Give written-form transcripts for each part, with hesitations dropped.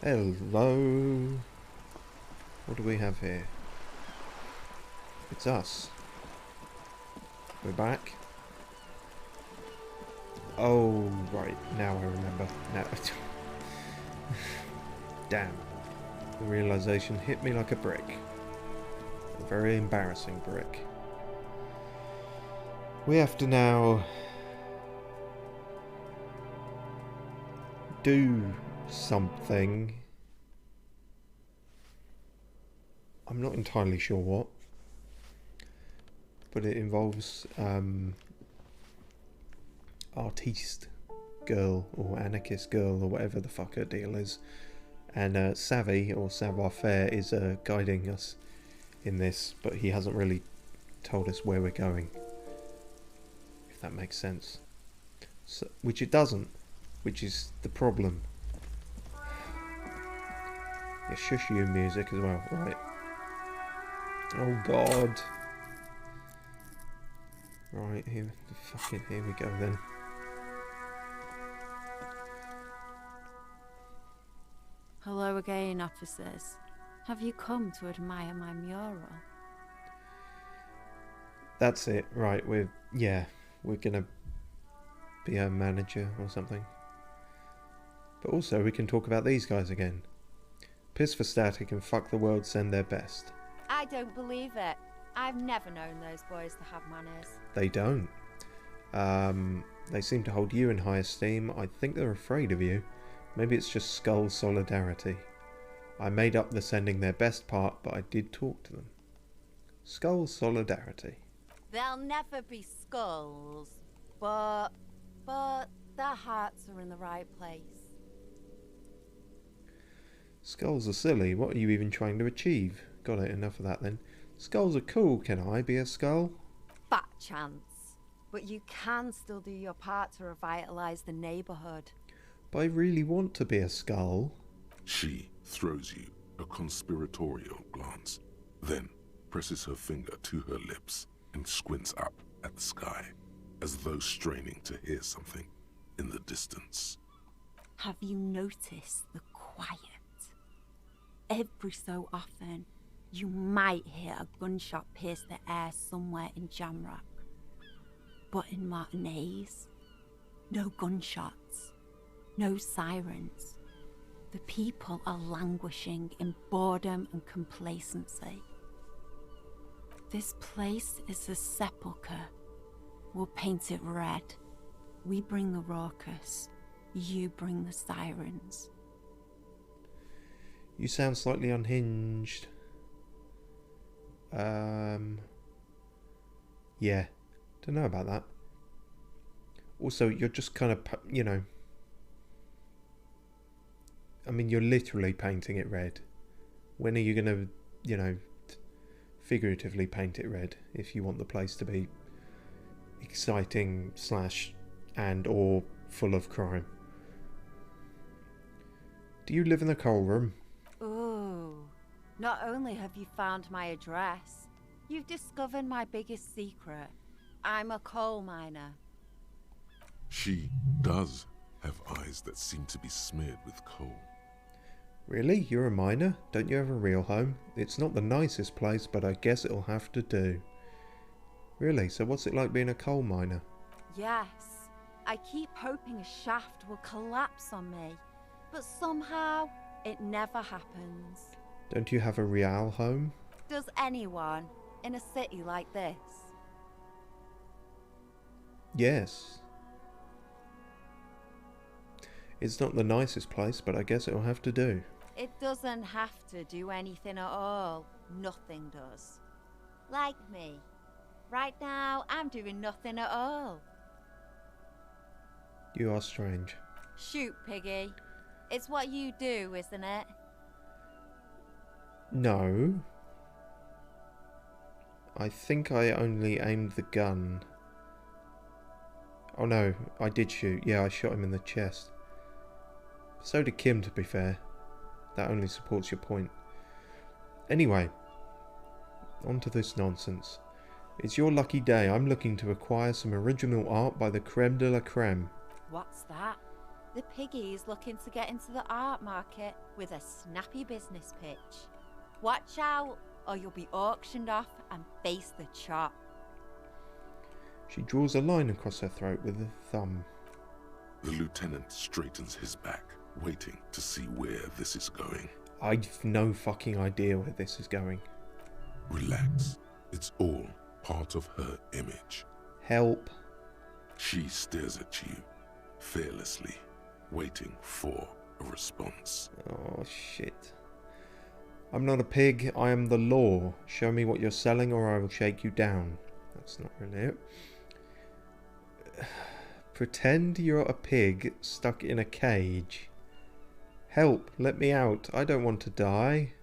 Hello. What do we have here? It's us. We're back. Oh, right. Now I remember. Now. Damn. The realization hit me like a brick. A very embarrassing brick. We have to now do something. I'm not entirely sure what, but it involves artiste girl or anarchist girl or whatever the fuck her deal is, and Savvy or Savoir-Faire is guiding us in this, but he hasn't really told us where we're going, if that makes sense. So, which it doesn't, which is the problem. Yeah, shush you music as well, right? Oh god. Right, here we go then. Hello again, officers. Have you come to admire my mural? That's it, right, we're gonna be a manager or something. But also we can talk about these guys again. Piss for Static and Fuck the World send their best. I don't believe it. I've never known those boys to have manners. They don't. They seem to hold you in high esteem. I think they're afraid of you. Maybe it's just Skull solidarity. I made up the sending their best part, but I did talk to them. Skull solidarity. They'll never be skulls, but their hearts are in the right place. Skulls are silly. What are you even trying to achieve? Got it, enough of that then. Skulls are cool. Can I be a skull? Fat chance. But you can still do your part to revitalise the neighbourhood. But I really want to be a skull. She throws you a conspiratorial glance, then presses her finger to her lips and squints up at the sky, as though straining to hear something in the distance. Have you noticed the quiet? Every so often, you might hear a gunshot pierce the air somewhere in Jamrock. But in Martinez, no gunshots, no sirens. The people are languishing in boredom and complacency. This place is a sepulchre. We'll paint it red. We bring the raucous, you bring the sirens. You sound slightly unhinged. Yeah. Don't know about that. Also, you're just kind of, I mean, you're literally painting it red. When are you going to, figuratively paint it red if you want the place to be exciting / and or full of crime? Do you live in the coal room? Ooh, not only have you found my address, you've discovered my biggest secret. I'm a coal miner. She does have eyes that seem to be smeared with coal. Really? You're a miner? Don't you have a real home? It's not the nicest place, but I guess it'll have to do. Really? So what's it like being a coal miner? Yes. I keep hoping a shaft will collapse on me, but somehow it never happens. Don't you have a real home? Does anyone in a city like this? Yes. It's not the nicest place, but I guess it'll have to do. It doesn't have to do anything at all. Nothing does. Like me. Right now, I'm doing nothing at all. You are strange. Shoot, Piggy. It's what you do, isn't it? No. I think I only aimed the gun. Oh no, I did shoot. Yeah, I shot him in the chest. So did Kim, to be fair. That only supports your point. Anyway, on to this nonsense. It's your lucky day. I'm looking to acquire some original art by the creme de la creme. What's that? The piggy's looking to get into the art market with a snappy business pitch. Watch out, or you'll be auctioned off and face the chop. She draws a line across her throat with a thumb. The lieutenant straightens his back, waiting to see where this is going. I've no fucking idea where this is going. Relax. It's all part of her image. Help. She stares at you, fearlessly, waiting for a response. Oh, shit. I'm not a pig, I am the law. Show me what you're selling or I will shake you down. That's not really it. Pretend you're a pig stuck in a cage. Help, let me out. I don't want to die.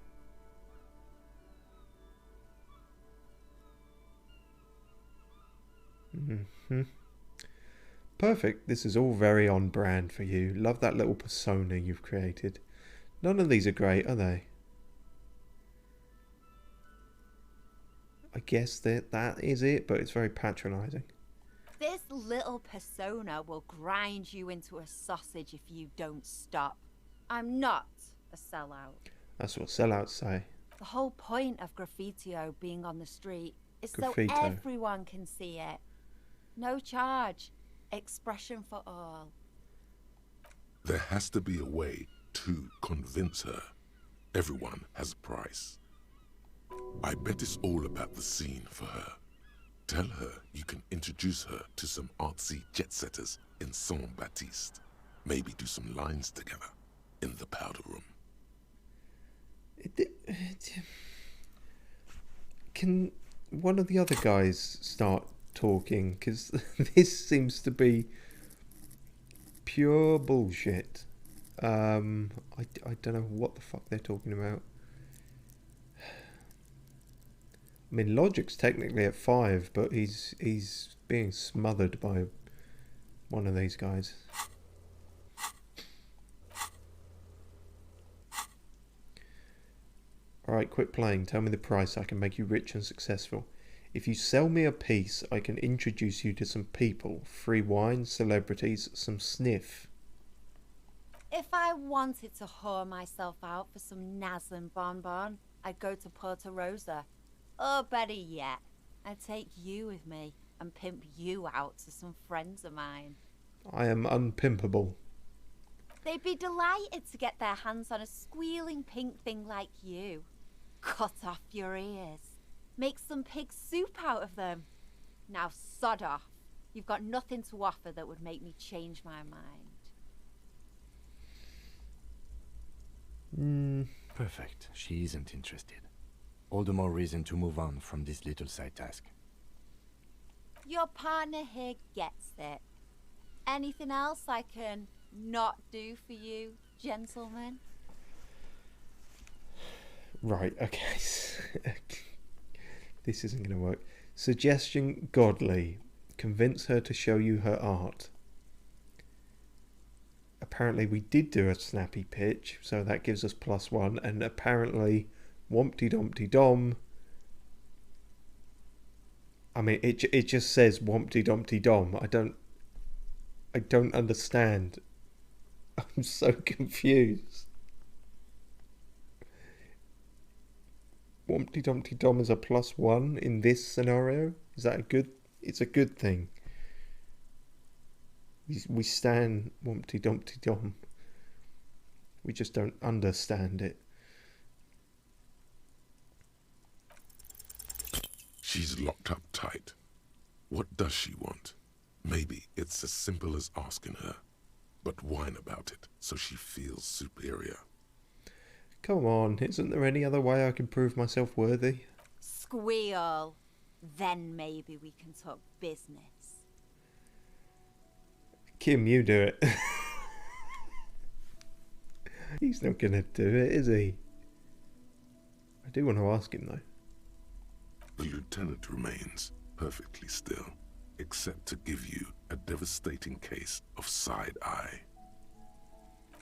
Perfect. This is all very on brand for you. Love that little persona you've created. None of these are great, are they? I guess that is it, but it's very patronising. This little persona will grind you into a sausage if you don't stop. I'm not a sellout. That's what sellouts say. The whole point of graffitio being on the street is Graffito. so everyone can see it. No charge. Expression for all. There has to be a way to convince her. Everyone has a price. I bet it's all about the scene for her. Tell her you can introduce her to some artsy jet-setters in Saint-Baptiste. Maybe do some lines together in the powder room. Can one of the other guys start talking? Because this seems to be pure bullshit. I don't know what the fuck they're talking about. I mean, Logic's technically at 5, but he's being smothered by one of these guys. Alright, quit playing. Tell me the price. I can make you rich and successful. If you sell me a piece, I can introduce you to some people. Free wine, celebrities, some sniff. If I wanted to whore myself out for some Naz and bonbon, I'd go to Porto Rosa. Or better yet, I'd take you with me and pimp you out to some friends of mine. I am unpimpable. They'd be delighted to get their hands on a squealing pink thing like you. Cut off your ears. Make some pig soup out of them. Now sod off. You've got nothing to offer that would make me change my mind. Perfect. She isn't interested. All the more reason to move on from this little side task. Your partner here gets it. Anything else I can not do for you, gentlemen? Right, okay. This isn't going to work. Suggestion godly. Convince her to show you her art. Apparently we did do a snappy pitch, so that gives us +1, and apparently Wompty Dumpty Dom. I mean, it just says Wompty Dumpty Dom. I don't understand. I'm so confused. Wompty Dumpty Dom is a +1 in this scenario. Is that a good? It's a good thing. We stand Wompty Dumpty Dom. We just don't understand it. She's locked up tight. What does she want? Maybe it's as simple as asking her, but whine about it so she feels superior. Come on, isn't there any other way I can prove myself worthy? Squeal. Then maybe we can talk business. Kim, you do it. He's not gonna do it, is he? I do want to ask him though. The lieutenant remains perfectly still, except to give you a devastating case of side eye.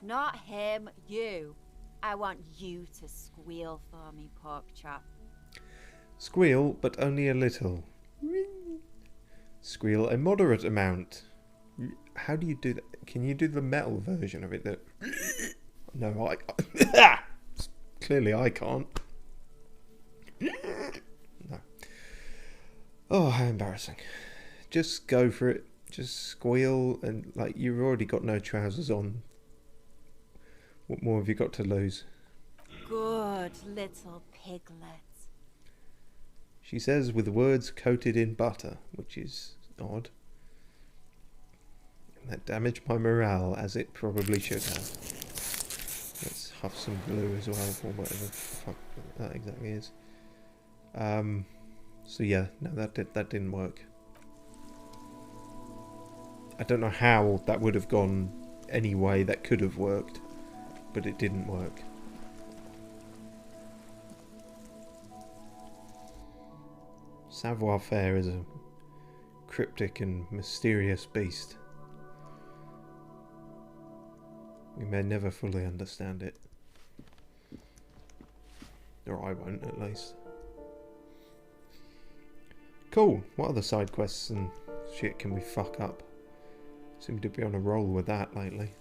Not him, you. I want you to squeal for me, pork chop. Squeal, but only a little. Squeal a moderate amount. How do you do that? Can you do the metal version of it? That no, I clearly I can't. No. Oh, how embarrassing! Just go for it. Just squeal and like you've already got no trousers on. What more have you got to lose? Good little piglet. She says with words coated in butter, which is odd. And that damaged my morale, as it probably should have. Let's huff some glue as well, or whatever the fuck that exactly is. So yeah, no, that didn't work. I don't know how that would have gone any way that could have worked, but it didn't work. Savoir-faire is a cryptic and mysterious beast. We may never fully understand it. Or I won't, at least. Cool. What other side quests and shit can we fuck up? Seem to be on a roll with that lately.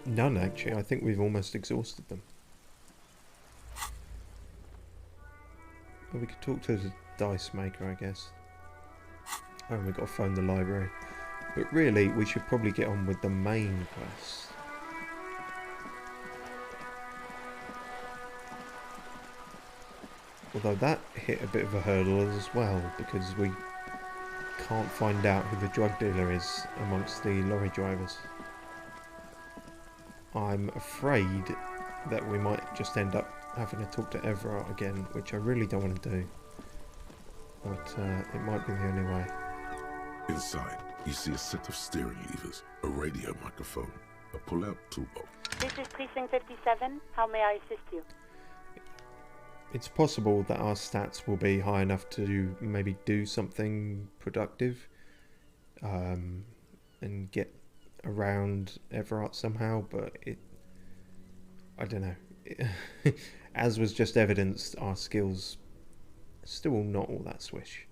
None, actually. I think we've almost exhausted them. Well, we could talk to the dice maker, I guess. Oh, we've got to phone the library. But really, we should probably get on with the main quest. Although that hit a bit of a hurdle as well, because we can't find out who the drug dealer is amongst the lorry drivers. I'm afraid that we might just end up having to talk to Everard again, which I really don't want to do. But it might be the only way. Inside, you see a set of steering levers, a radio microphone, a pull-out toolbox. This is Precinct 57. How may I assist you? It's possible that our stats will be high enough to maybe do something productive and get around Everard somehow, but I don't know. As was just evidenced, our skills still not all that swish.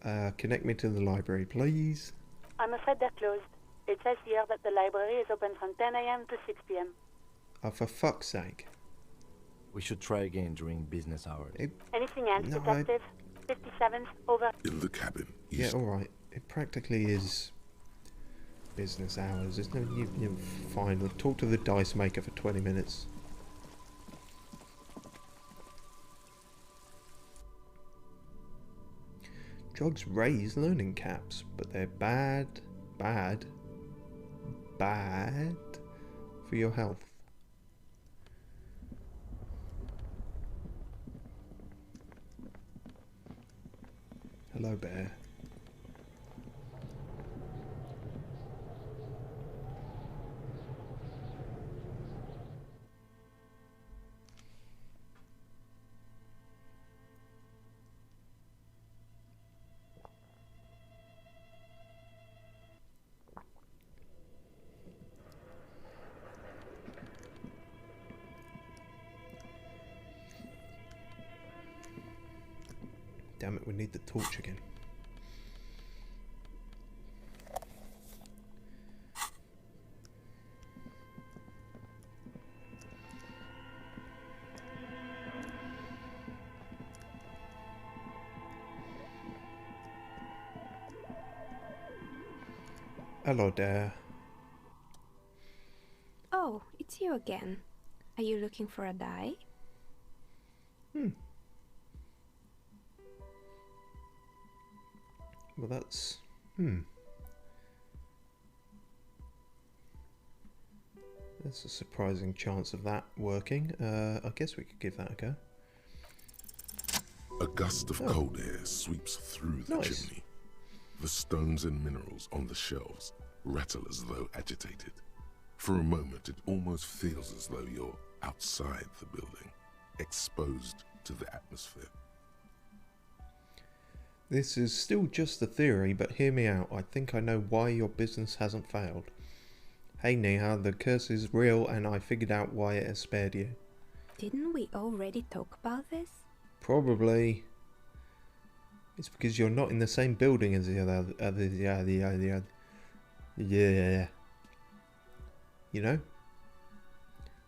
Connect me to the library, please. I'm afraid they're closed. It says here that the library is open from 10 a.m. to 6 p.m. Oh, for fuck's sake. We should try again during business hours. Anything else, No, Detective? 57th, over. In the cabin, Yeah, alright. It practically is business hours. There's no... You're fine. We'll talk to the dice maker for 20 minutes. Drugs raise learning caps, but they're bad for your health. Hello, bear. Damn it, we need the torch again. Hello there. Oh, it's you again. Are you looking for a die? Well, that's... There's a surprising chance of that working. I guess we could give that a go. A gust of cold air sweeps through the Nice. chimney. The stones and minerals on the shelves rattle as though agitated. For a moment, it almost feels as though you're outside the building, exposed to the atmosphere. This is still just a theory, but hear me out. I think I know why your business hasn't failed. Hey Neha, the curse is real and I figured out why it has spared you. Didn't we already talk about this? Probably. It's because you're not in the same building as the other. Yeah. You know?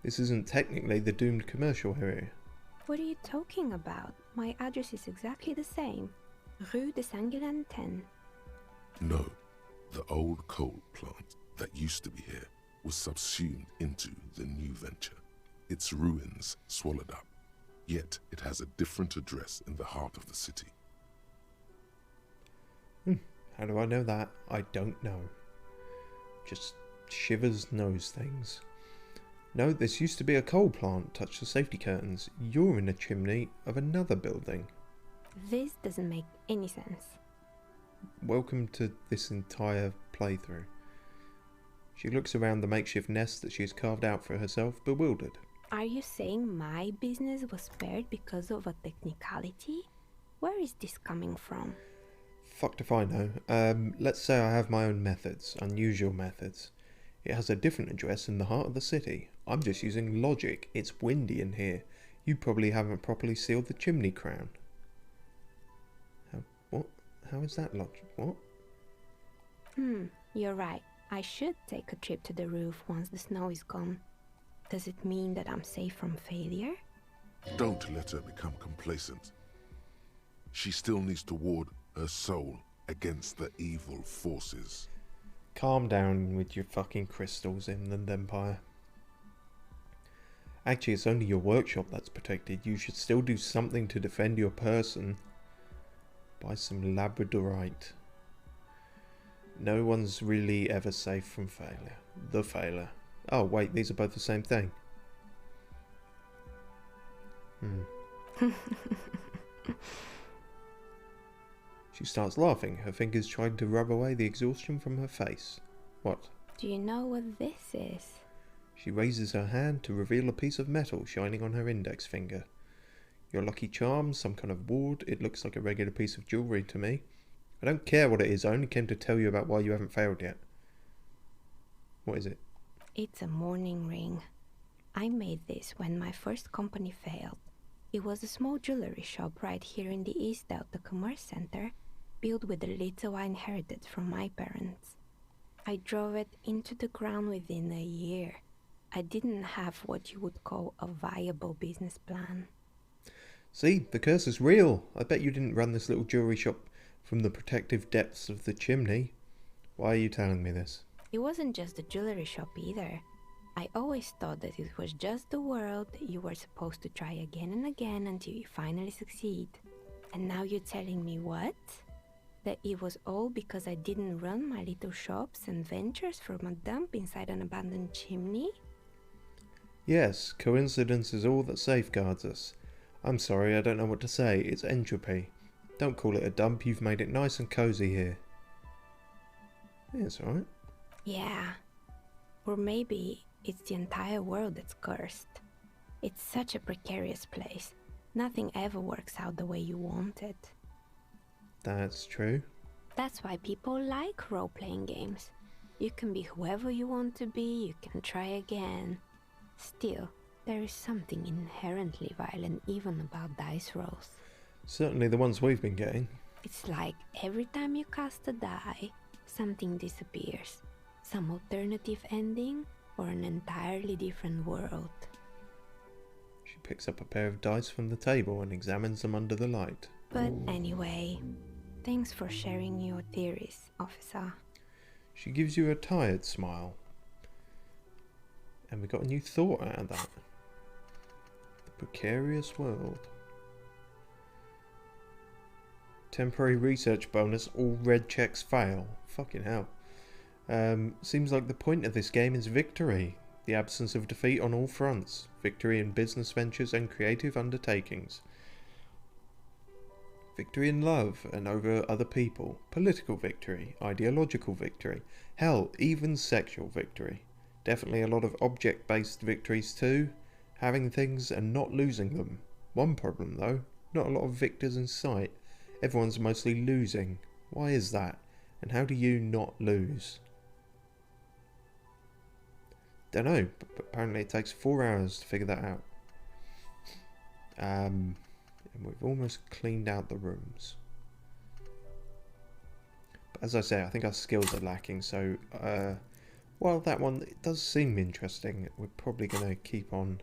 This isn't technically the doomed commercial area. What are you talking about? My address is exactly the same. Rue de Saint-Guilain 10. No, the old coal plant that used to be here was subsumed into the new venture. Its ruins swallowed up. Yet it has a different address in the heart of the city. How do I know that? I don't know. Just Shivers knows things. No, this used to be a coal plant. Touch the safety curtains. You're in a chimney of another building. This doesn't make any sense. Welcome to this entire playthrough. She looks around the makeshift nest that she has carved out for herself, bewildered. Are you saying my business was spared because of a technicality? Where is this coming from? Fucked if I know. Let's say I have my own methods, unusual methods. It has a different address in the heart of the city. I'm just using logic. It's windy in here. You probably haven't properly sealed the chimney crown. What? How is that logic? What? You're right. I should take a trip to the roof once the snow is gone. Does it mean that I'm safe from failure? Don't let her become complacent. She still needs to ward her soul against the evil forces. Calm down with your fucking crystals, Inland Empire. Actually, it's only your workshop that's protected. You should still do something to defend your person. Buy some labradorite. No one's really ever safe from failure. The failure. Oh wait, these are both the same thing. She starts laughing, her fingers trying to rub away the exhaustion from her face. What? Do you know what this is? She raises her hand to reveal a piece of metal shining on her index finger. Your lucky charm, some kind of ward. It looks like a regular piece of jewellery to me. I don't care what it is, I only came to tell you about why you haven't failed yet. What is it? It's a mourning ring. I made this when my first company failed. It was a small jewelry shop right here in the East Delta Commerce Center, built with the little I inherited from my parents. I drove it into the ground within a year. I didn't have what you would call a viable business plan. See, the curse is real. I bet you didn't run this little jewelry shop from the protective depths of the chimney. Why are you telling me this? It wasn't just a jewelry shop either. I always thought that it was just the world that you were supposed to try again and again until you finally succeed. And now you're telling me what? That it was all because I didn't run my little shops and ventures from a dump inside an abandoned chimney? Yes, coincidence is all that safeguards us. I'm sorry, I don't know what to say. It's entropy. Don't call it a dump, you've made it nice and cozy here. Yeah, it's alright. Yeah. Or maybe it's the entire world that's cursed. It's such a precarious place. Nothing ever works out the way you want it. That's true. That's why people like role-playing games. You can be whoever you want to be, you can try again. Still, there is something inherently violent even about dice rolls. Certainly the ones we've been getting. It's like every time you cast a die, something disappears. Some alternative ending, or an entirely different world. She picks up a pair of dice from the table and examines them under the light. But anyway, thanks for sharing your theories, officer. She gives you a tired smile. And we got a new thought out of that. The precarious world. Temporary research bonus, all red checks fail. Fucking hell. Seems like the point of this game is victory. The absence of defeat on all fronts. Victory in business ventures and creative undertakings. Victory in love and over other people. Political victory. Ideological victory. Hell, even sexual victory. Definitely a lot of object-based victories too. Having things and not losing them. One problem though, not a lot of victors in sight. Everyone's mostly losing. Why is that? And how do you not lose? Don't know, but apparently it takes 4 hours to figure that out. And we've almost cleaned out the rooms. as I say, I think our skills are lacking, so, well, that one, it does seem interesting. We're probably going to keep on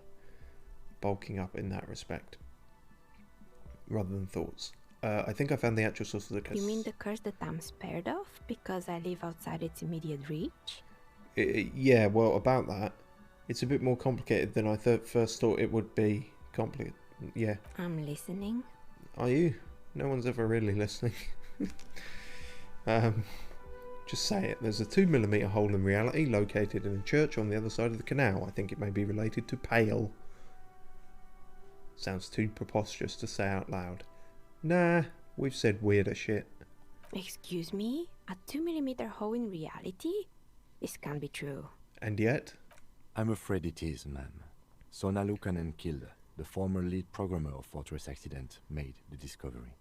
bulking up in that respect, rather than thoughts. I think I found the actual source of the curse. You mean the curse that I'm spared of because I live outside its immediate reach? Yeah, well, about that, it's a bit more complicated than I first thought it would be. Complicated, yeah. I'm listening. Are you? No one's ever really listening. Just say it. There's a 2mm hole in reality located in a church on the other side of the canal. I think it may be related to Pale. Sounds too preposterous to say out loud. Nah, we've said weirder shit. Excuse me? A 2mm hole in reality? This can't be true. And yet? I'm afraid it is, ma'am. Sona Lukanen killed the former lead programmer of Fortress Accident made the discovery.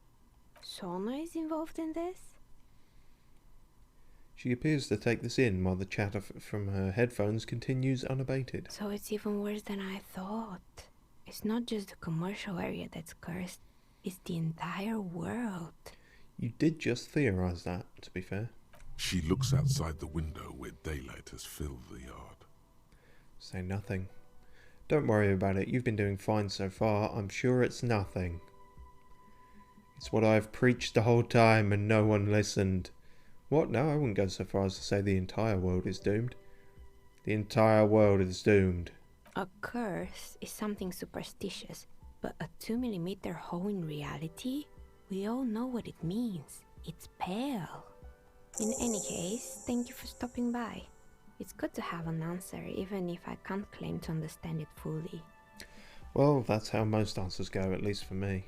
Sona is involved in this? She appears to take this in while the chatter from her headphones continues unabated. So it's even worse than I thought. It's not just the commercial area that's cursed, it's the entire world. You did just theorize that, to be fair. She looks outside the window where daylight has filled the yard. Say nothing. Don't worry about it. You've been doing fine so far. I'm sure it's nothing. It's what I've preached the whole time and no one listened. What? No, I wouldn't go so far as to say the entire world is doomed. The entire world is doomed. A curse is something superstitious, but a 2mm hole in reality? We all know what it means. It's pale. In any case, thank you for stopping by. It's good to have an answer, even if I can't claim to understand it fully. Well, that's how most answers go, at least for me.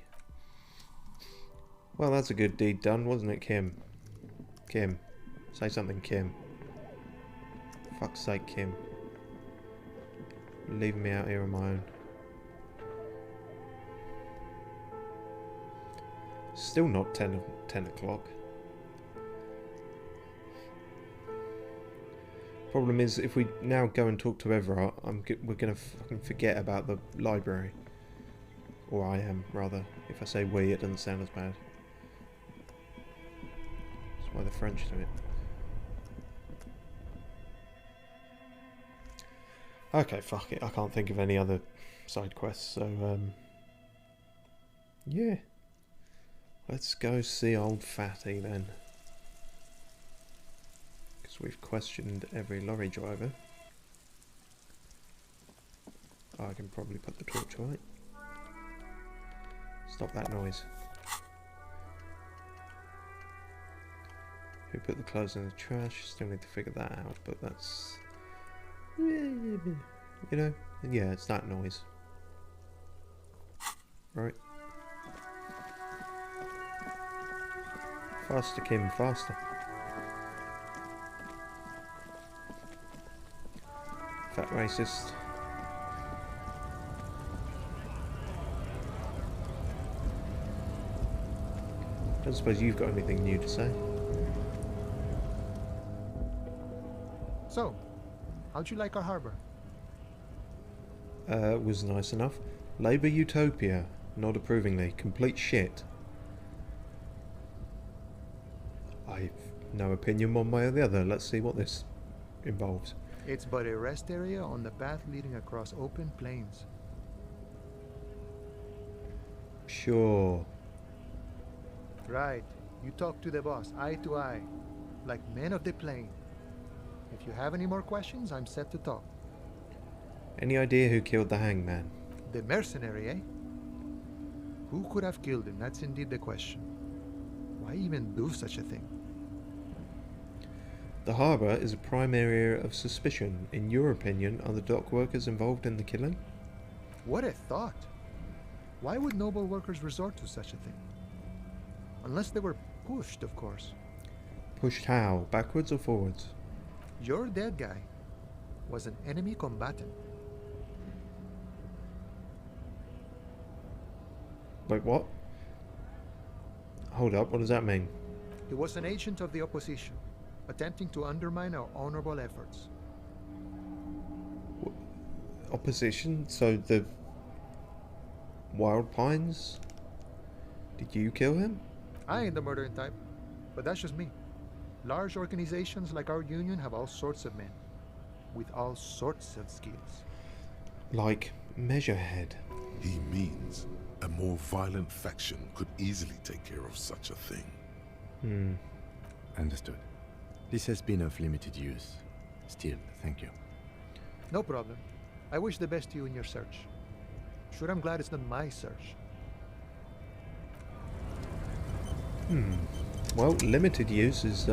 Well, that's a good deed done, wasn't it, Kim? Kim. Say something, Kim. Fuck's sake, Kim. You're leaving me out here on my own. Still not 10 o'clock. Problem is, if we now go and talk to Everard, we're going to fucking forget about the library. Or I am, rather. If I say we, it doesn't sound as bad. That's why the French do it. Okay, fuck it. I can't think of any other side quests, so, yeah. Let's go see old Fatty, then. Because we've questioned every lorry driver. Oh, I can probably put the torch away. Stop that noise. Who put the clothes in the trash? Still need to figure that out, but that's... You know, yeah, it's that noise. Right. Faster, Kim, faster. Fat racist. Don't suppose you've got anything new to say. So, how'd you like our harbor? Was nice enough. Labour Utopia. Not approvingly. Complete shit. I've no opinion one way or the other. Let's see what this involves. It's but a rest area on the path leading across open plains. Sure. Right. You talk to the boss, eye to eye, like men of the plain. If you have any more questions, I'm set to talk. Any idea who killed the hangman? The mercenary, eh? Who could have killed him? That's indeed the question. Why even do such a thing? The harbour is a prime area of suspicion. In your opinion, are the dock workers involved in the killing? What a thought! Why would noble workers resort to such a thing? Unless they were pushed, of course. Pushed how? Backwards or forwards? Your dead guy was an enemy combatant. Wait, what? Hold up, what does that mean? He was an agent of the opposition, attempting to undermine our honorable efforts. Opposition? So the Wild Pines? Did you kill him? I ain't the murdering type, but that's just me. Large organizations like our union have all sorts of men, with all sorts of skills. Like Measurehead. He means a more violent faction could easily take care of such a thing. Understood. This has been of limited use. Still, thank you. No problem. I wish the best to you in your search. Sure, I'm glad it's not my search. Well, limited use is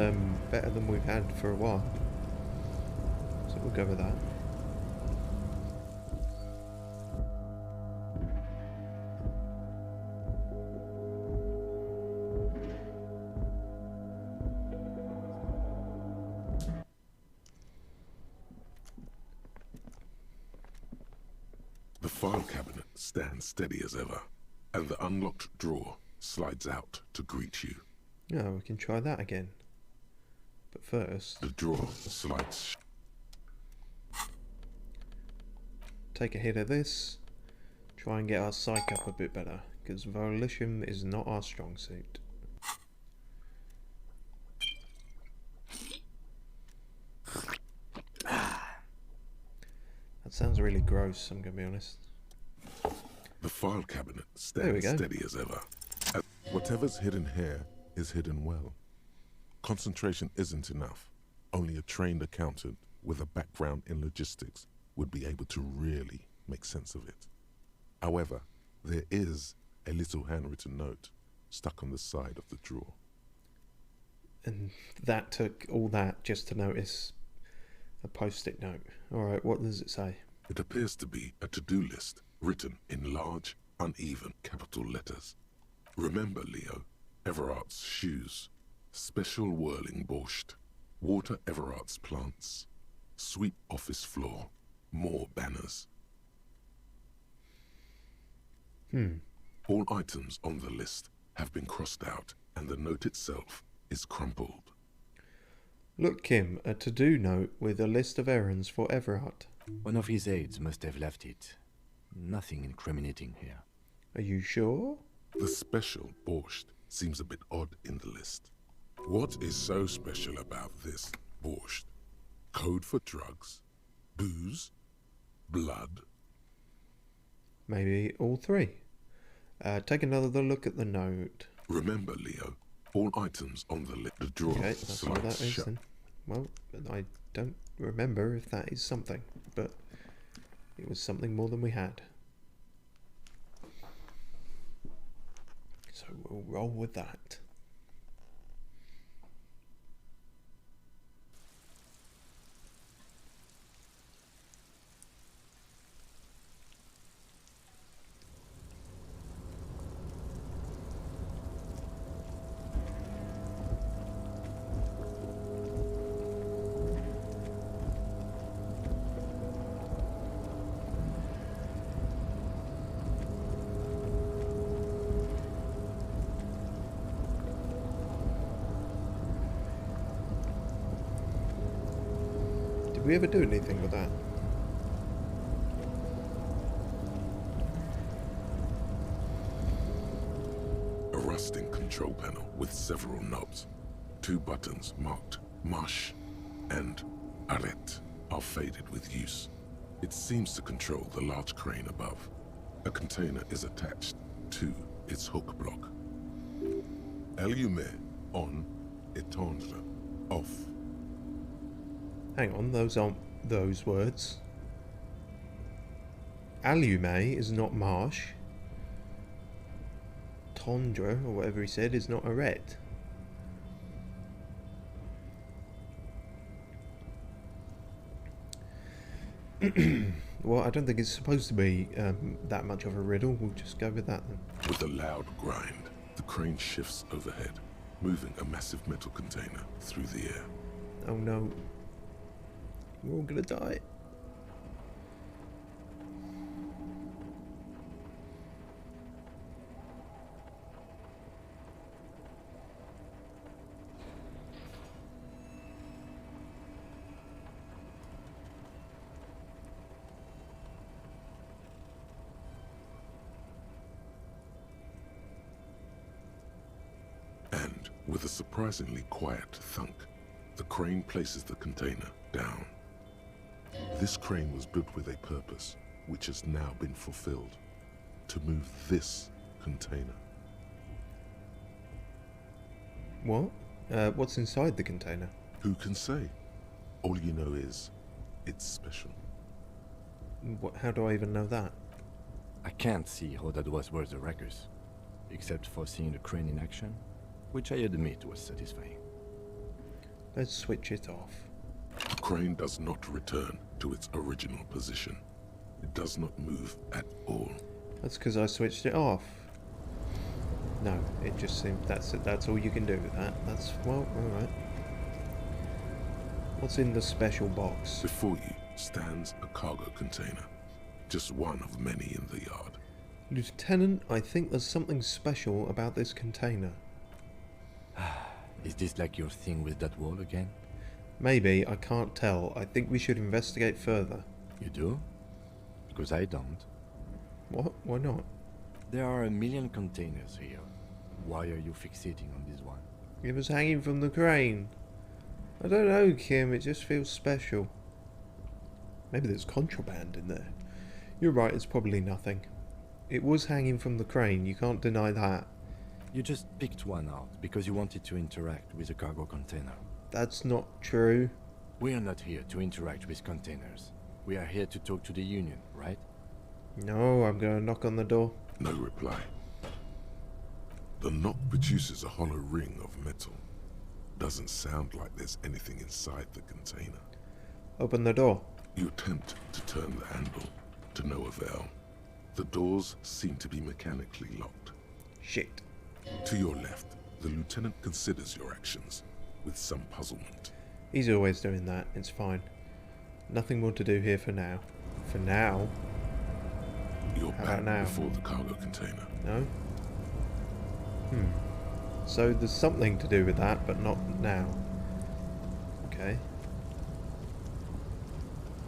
better than we've had for a while. So we'll go with that. The file cabinet stands steady as ever, and the unlocked drawer slides out to greet you. Yeah, we can try that again. But first, The drawer slides take a hit of this. Try and get our psych up a bit better, because volition is not our strong suit. That sounds really gross, I'm going to be honest. The file cabinet There we stands go. steady as ever. Whatever's hidden here is hidden well. Concentration isn't enough. Only a trained accountant with a background in logistics would be able to really make sense of it. However, there is a little handwritten note stuck on the side of the drawer. And that took all that just to notice a post-it note. Alright, what does it say? It appears to be a to-do list written in large, uneven capital letters. Remember, Leo, Everart's shoes, special whirling borscht, water Everart's plants, sweep office floor, more banners. All items on the list have been crossed out, and the note itself is crumpled. Look, Kim, a to-do note with a list of errands for Everard. One of his aides must have left it. Nothing incriminating here. Are you sure? The special borscht seems a bit odd in the list. What is so special about this borscht? Code for drugs? Booze? Blood? Maybe all three. Take another look at the note. Remember, Leo, all items on the drawer Okay, that's all that slides is shut. then. Well, I don't remember if that is something, but it was something more than we had. So we'll roll with that. Did we ever do anything with that? A rusting control panel with several knobs. 2 buttons marked Marsh and Arrête are faded with use. It seems to control the large crane above. A container is attached to its hook block. Allumer on, éteindre off. Hang on, those aren't those words. Allume is not marsh. Tondre, or whatever he said, is not arrête. Well, I don't think it's supposed to be that much of a riddle. We'll just go with that then. With a loud grind, the crane shifts overhead, moving a massive metal container through the air. Oh no. We're all gonna die. And with a surprisingly quiet thunk, The crane places the container down. This crane was built with a purpose, which has now been fulfilled. To move this container. What? What's inside the container? Who can say? All you know is, it's special. What, how do I even know that? I can't see how that was worth the wreckers, except for seeing the crane in action, which I admit was satisfying. Let's switch it off. The crane does not return to its original position. It does not move at all. That's because I switched it off. No, it just seems that's all you can do with that. That's, well, alright. What's in the special box? Before you stands a cargo container. Just one of many in the yard. Lieutenant, I think there's something special about this container. Is this like your thing with that wall again? Maybe, I can't tell. I think we should investigate further. You do? Because I don't. What? Why not? There are a million containers here. Why are you fixating on this one? It was hanging from the crane. I don't know, Kim, it just feels special. Maybe there's contraband in there. You're right, it's probably nothing. It was hanging from the crane, you can't deny that. You just picked one out because you wanted to interact with a cargo container. That's not true. We are not here to interact with containers. We are here to talk to the Union, right? No, I'm going to knock on the door. No reply. The knock produces a hollow ring of metal. Doesn't sound like there's anything inside the container. Open the door. You attempt to turn the handle, to no avail. The doors seem to be mechanically locked. Shit. To your left, the lieutenant considers your actions with some puzzlement. He's always doing that, it's fine. Nothing more to do here for now. For now? You're How back about now? before the cargo container. No? So there's something to do with that, but not now. Okay.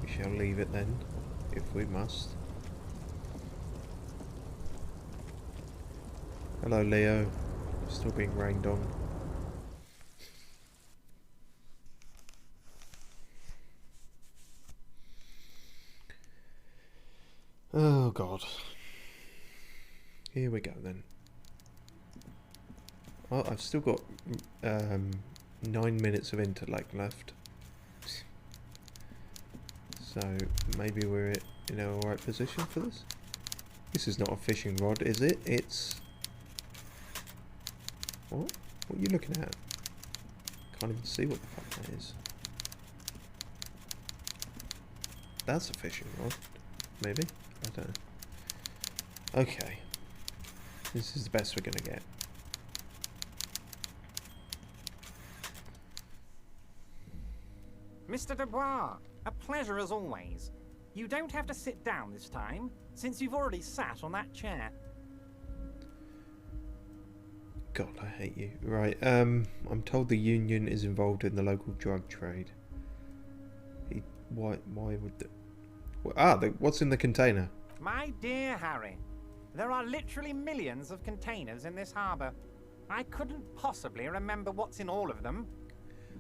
We shall leave it then, if we must. Hello, Leo. Still being rained on. Oh, God. Here we go, then. Well, I've still got 9 minutes of intellect left. So, maybe we're in a alright position for this? This is not a fishing rod, is it? It's... What? What are you looking at? Can't even see what the fuck that is. That's a fishing rod. Maybe? I don't know. Okay. This is the best we're gonna get. Mr. Dubois, a pleasure as always. You don't have to sit down this time, since you've already sat on that chair. God, I hate you. Right, I'm told the Union is involved in the local drug trade. Why would the... what's in the container? My dear Harry, there are literally millions of containers in this harbour. I couldn't possibly remember what's in all of them.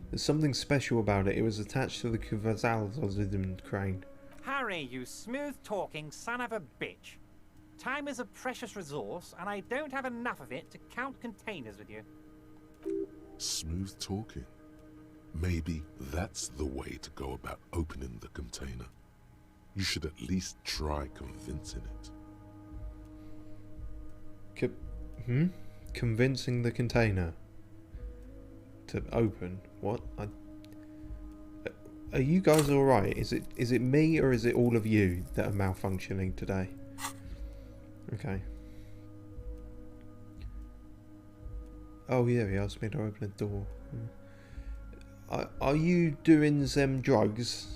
There's something special about it. It was attached to the Elysium crane. Harry, you smooth-talking son of a bitch. Time is a precious resource, and I don't have enough of it to count containers with you. Smooth talking. Maybe that's the way to go about opening the container. You should at least try convincing it. Convincing the container to open? What? Are you guys alright? Is it me or is it all of you that are malfunctioning today? Okay. Oh yeah, he asked me to open a door. Are you doing them drugs?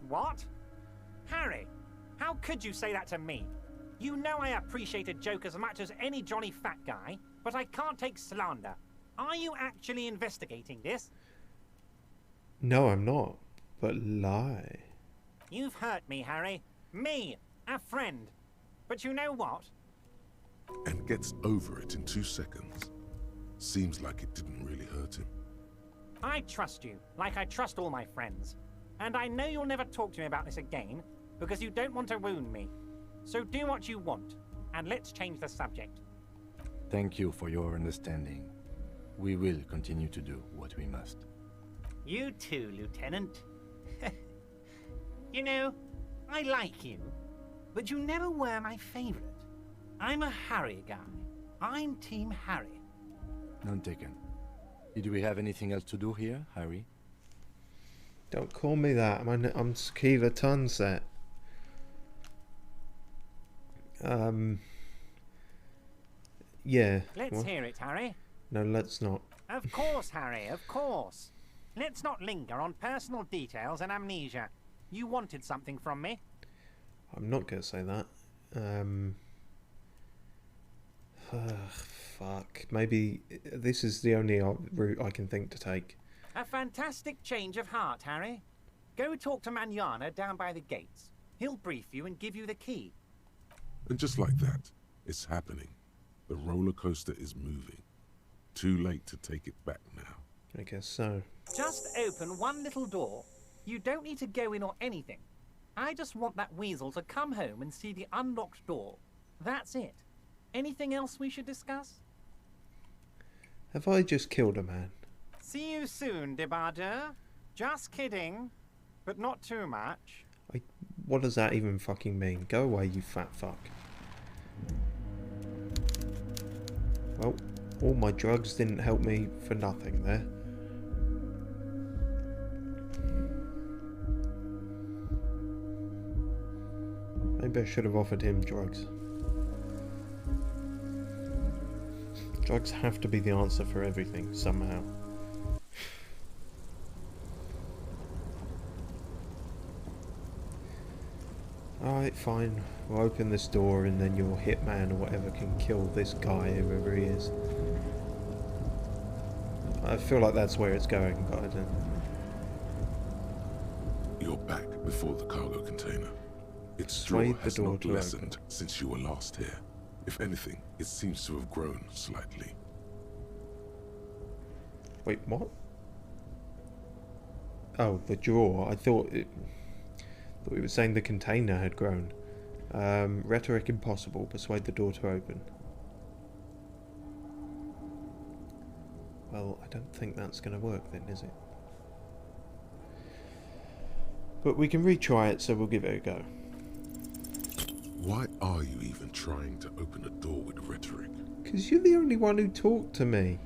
What? Harry, how could you say that to me? You know I appreciate a joke as much as any Johnny Fat Guy, but I can't take slander. Are you actually investigating this? No, I'm not. But lie. You've hurt me, Harry. Me, a friend. But you know what? And gets over it in 2 seconds. Seems like it didn't really hurt him. I trust you, like I trust all my friends. And I know you'll never talk to me about this again, because you don't want to wound me. So do what you want, and let's change the subject. Thank you for your understanding. We will continue to do what we must. You too, Lieutenant. You know, I like you, but you never were my favorite. I'm a Harry guy. I'm Team Harry. None taken. Did we have anything else to do here, Harry? Don't call me that. I'm Tequila Tunset. Yeah. Let's hear it, Harry. No, let's not. Of course, Harry, of course. Let's not linger on personal details and amnesia. You wanted something from me. I'm not going to say that. Fuck. Maybe this is the only route I can think to take. A fantastic change of heart, Harry. Go talk to Manana down by the gates. He'll brief you and give you the key. And just like that, it's happening. The roller coaster is moving. Too late to take it back now. I guess so. Just open one little door. You don't need to go in or anything. I just want that weasel to come home and see the unlocked door. That's it. Anything else we should discuss? Have I just killed a man? See you soon, Debardeur. Just kidding. But not too much. What does that even fucking mean? Go away, you fat fuck. Well, all my drugs didn't help me for nothing there. Maybe I should have offered him drugs. Drugs have to be the answer for everything, somehow. Alright, fine. We'll open this door and then your hitman or whatever can kill this guy, whoever he is. I feel like that's where it's going, but I don't... You're back before the cargo container. Its Persuade draw has the door not to lessened since you were last here. If anything, it seems to have grown slightly. Wait, what? Oh, the drawer. I thought we were saying the container had grown. Rhetoric impossible. Persuade the door to open. Well, I don't think that's going to work then, is it? But we can retry it, so we'll give it a go. Why are you even trying to open a door with rhetoric? Because you're the only one who talked to me.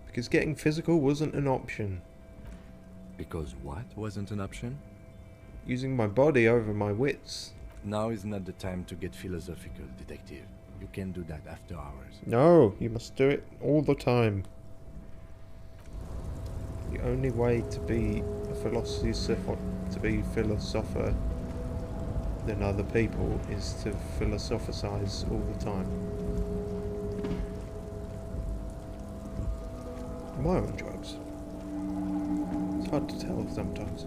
Because getting physical wasn't an option. Because what wasn't an option? Using my body over my wits. Now is not the time to get philosophical, detective. You can do that after hours. No, you must do it all the time. The only way to be a philosopher than other people is to philosophize all the time. Am I on drugs? It's hard to tell sometimes.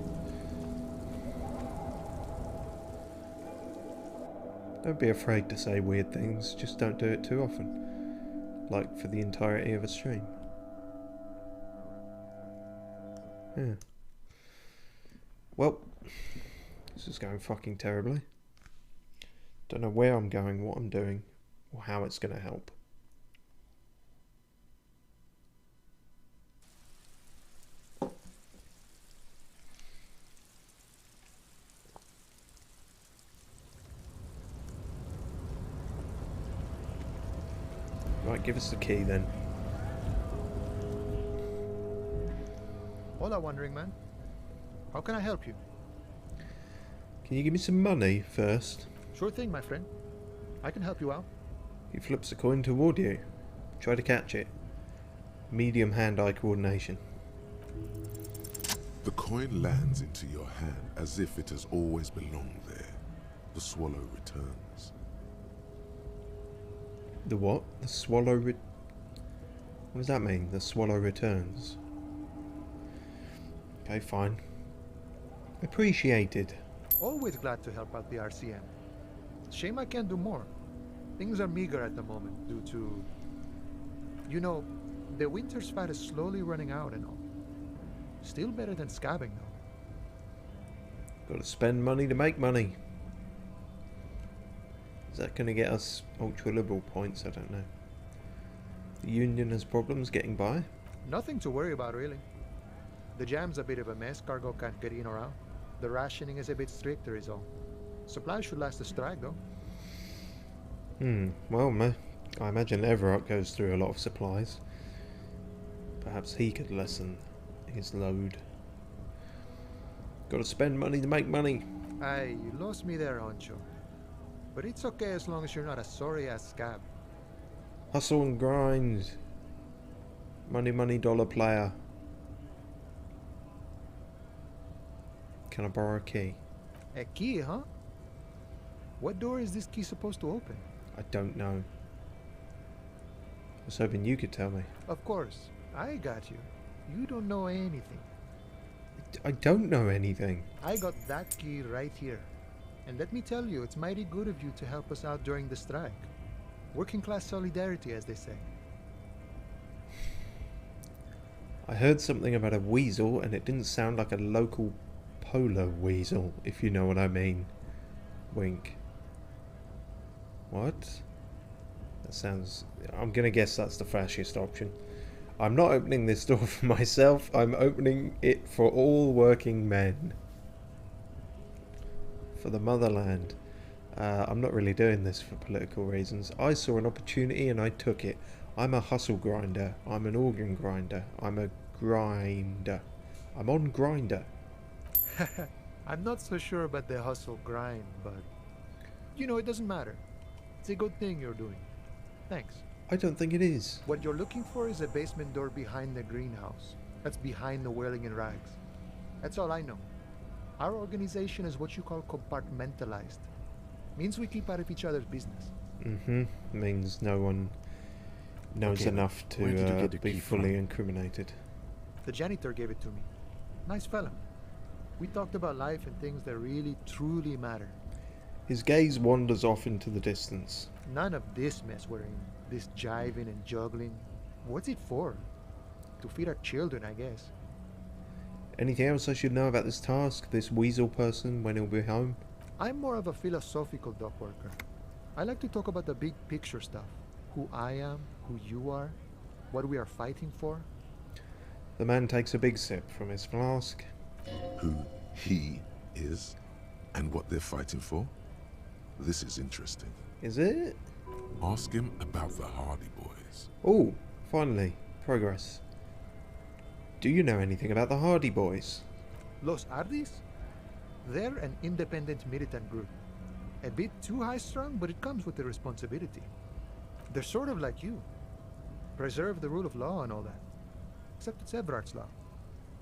Don't be afraid to say weird things, just don't do it too often. Like for the entirety of a stream. Yeah. Well, this is going fucking terribly. Don't know where I'm going, what I'm doing, or how it's going to help. Right, give us the key then. Hola, Wandering Man. How can I help you? Can you give me some money first? Sure thing, my friend. I can help you out. He flips a coin toward you. Try to catch it. Medium hand-eye coordination. The coin lands into your hand as if it has always belonged there. The swallow returns. The what? The swallow what does that mean? The swallow returns. Okay, fine. Appreciated. Always glad to help out the RCM. Shame I can't do more. Things are meager at the moment due to, you know, The winter's fat is slowly running out and all. Still better than scabbing, though. Gotta spend money to make money. Is that going to get us ultra-liberal points? I don't know. The Union has problems getting by. Nothing to worry about, really. The jam's a bit of a mess. Cargo can't get in or out. The rationing is a bit stricter, is all. Supplies should last the strike, though. Well, I imagine Everett goes through a lot of supplies. Perhaps he could lessen his load. Gotta spend money to make money. Aye, you lost me there, Honcho. But it's okay as long as you're not a sorry-ass scab. Hustle and grind. Money, money, dollar player. Can I borrow a key? A key, huh? What door is this key supposed to open? I don't know. I was hoping you could tell me. Of course. I got you. You don't know anything. I don't know anything. I got that key right here. And let me tell you, it's mighty good of you to help us out during the strike. Working class solidarity, as they say. I heard something about a weasel, and it didn't sound like a local polar weasel, if you know what I mean. Wink. What? That sounds... I'm gonna guess that's the fascist option. I'm not opening this door for myself, I'm opening it for all working men. For the motherland. I'm not really doing this for political reasons. I saw an opportunity and I took it. I'm a hustle grinder. I'm an organ grinder. I'm a grinder. I'm on Grinder. I'm not so sure about the hustle grind, but... You know, it doesn't matter. It's a good thing you're doing. Thanks. I don't think it is. What you're looking for is a basement door behind the greenhouse. That's behind the whirling in rags. That's all I know. Our organization is what you call compartmentalized. Means we keep out of each other's business. Means no one knows enough to be fully incriminated. The janitor gave it to me. Nice fella. We talked about life and things that really, truly matter. His gaze wanders off into the distance. None of this mess we're in. This jiving and juggling. What's it for? To feed our children, I guess. Anything else I should know about this task? This weasel person when he'll be home? I'm more of a philosophical dock worker. I like to talk about the big picture stuff. Who I am, who you are, what we are fighting for. The man takes a big sip from his flask. Who he is and what they're fighting for? This is interesting. Is it? Ask him about the Hardy Boys. Oh, finally. Progress. Do you know anything about the Hardy Boys? Los Hardys? They're an independent militant group. A bit too high-strung, but it comes with the responsibility. They're sort of like you. Preserve the rule of law and all that. Except it's Everard's law.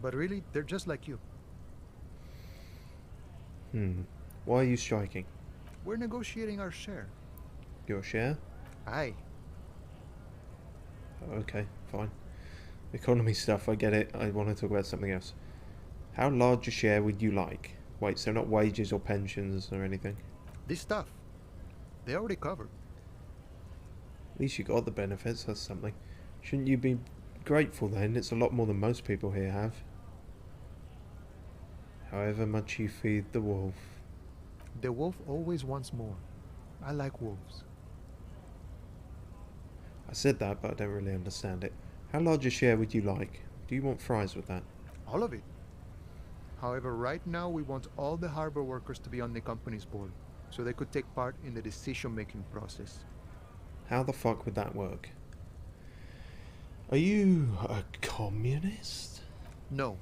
But really, they're just like you. Why are you striking? We're negotiating our share. Your share? Aye. Okay, fine. Economy stuff, I get it. I want to talk about something else. How large a share would you like? Wait, so not wages or pensions or anything? This stuff. They already covered. At least you got the benefits, that's something. Shouldn't you be grateful then? It's a lot more than most people here have. However much you feed the wolf. The wolf always wants more. I like wolves. I said that, but I don't really understand it. How large a share would you like? Do you want fries with that? All of it. However, right now we want all the harbor workers to be on the company's board, so they could take part in the decision-making process. How the fuck would that work? Are you a communist? No.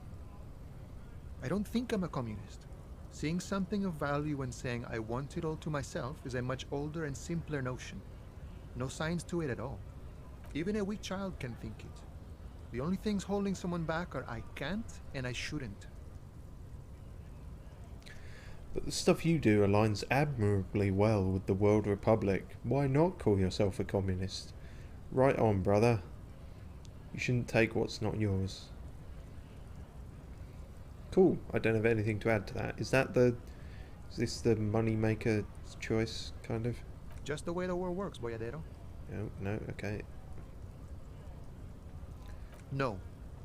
I don't think I'm a communist. Seeing something of value and saying I want it all to myself is a much older and simpler notion. No science to it at all. Even a weak child can think it. The only things holding someone back are I can't and I shouldn't. But the stuff you do aligns admirably well with the World Republic. Why not call yourself a communist? Right on, brother. You shouldn't take what's not yours. Cool. I don't have anything to add to that. Is this the moneymaker choice, kind of? Just the way the world works, Boyadero. No, okay. No.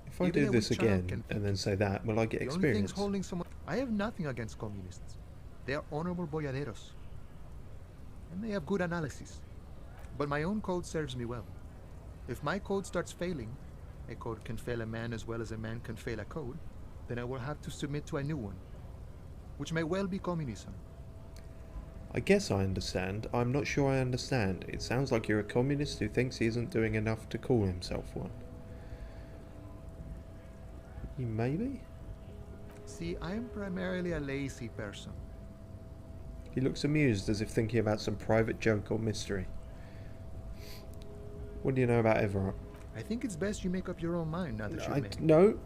If I Even do a this weak child again can and then say that, will I get The only thing's experience? holding someone. I have nothing against communists. They are honorable boyaderos. And they have good analysis. But my own code serves me well. If my code starts failing, a code can fail a man as well as a man can fail a code, then I will have to submit to a new one, which may well be communism. I guess I understand. I'm not sure I understand. It sounds like you're a communist who thinks he isn't doing enough to call himself one. You maybe? See, I am primarily a lazy person. He looks amused, as if thinking about some private joke or mystery. What do you know about Everett? I think it's best you make up your own mind now that you're married. No.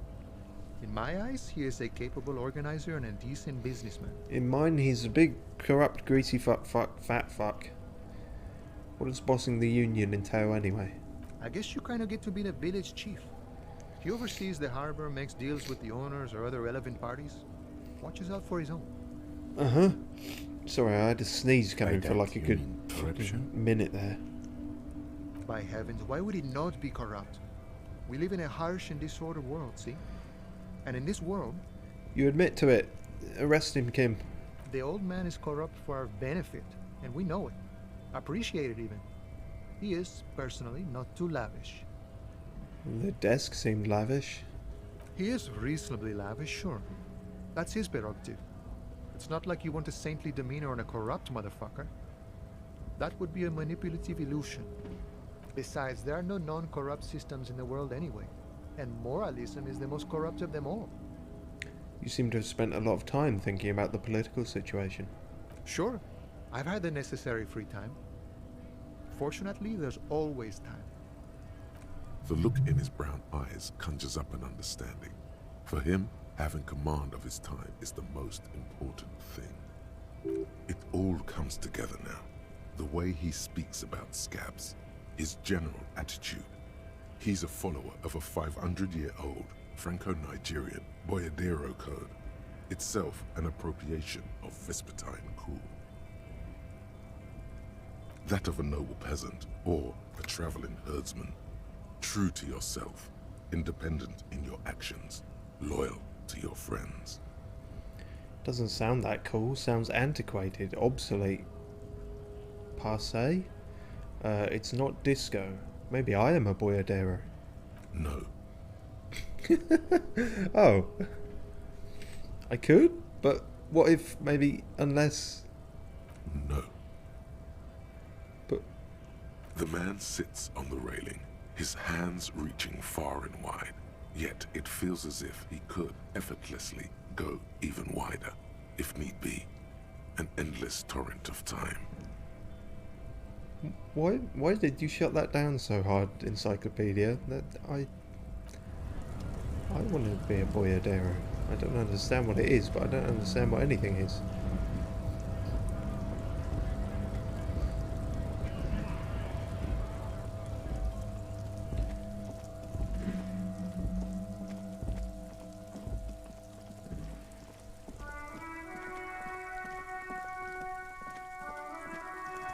In my eyes, he is a capable organizer and a decent businessman. In mine, he's a big, corrupt, greasy fat fuck. What does bossing the union entail anyway? I guess you kind of get to be the village chief. He oversees the harbor, makes deals with the owners or other relevant parties, watches out for his own. Uh-huh. Sorry, I had a sneeze coming for like a good corruption? minute there. By heavens, why would it not be corrupt? We live in a harsh and disordered world, see? And in this world... You admit to it. Arrest him, Kim. The old man is corrupt for our benefit, and we know it. Appreciate it even. He is, personally, not too lavish. The desk seemed lavish. He is reasonably lavish, sure. That's his prerogative. It's not like you want a saintly demeanor on a corrupt motherfucker. That would be a manipulative illusion. Besides, there are no non-corrupt systems in the world anyway, and moralism is the most corrupt of them all. You seem to have spent a lot of time thinking about the political situation. Sure, I've had the necessary free time. Fortunately, there's always time. The look in his brown eyes conjures up an understanding. For him, having command of his time is the most important thing. It all comes together now. The way he speaks about scabs, his general attitude. He's a follower of a 500-year-old Franco-Nigerian Boyadero code, itself an appropriation of Vespertine cool. That of a noble peasant or a traveling herdsman. True to yourself, independent in your actions, loyal to your friends. Doesn't sound that cool. Sounds antiquated, obsolete. Passé? It's not disco. Maybe I am a boyadero. No. Oh. I could? But what if maybe unless... No. But... The man sits on the railing, his hands reaching far and wide, yet it feels as if he could effortlessly go even wider, if need be. An endless torrent of time. Why did you shut that down so hard, Encyclopedia? I want to be a boyadero. I don't understand what it is, but I don't understand what anything is.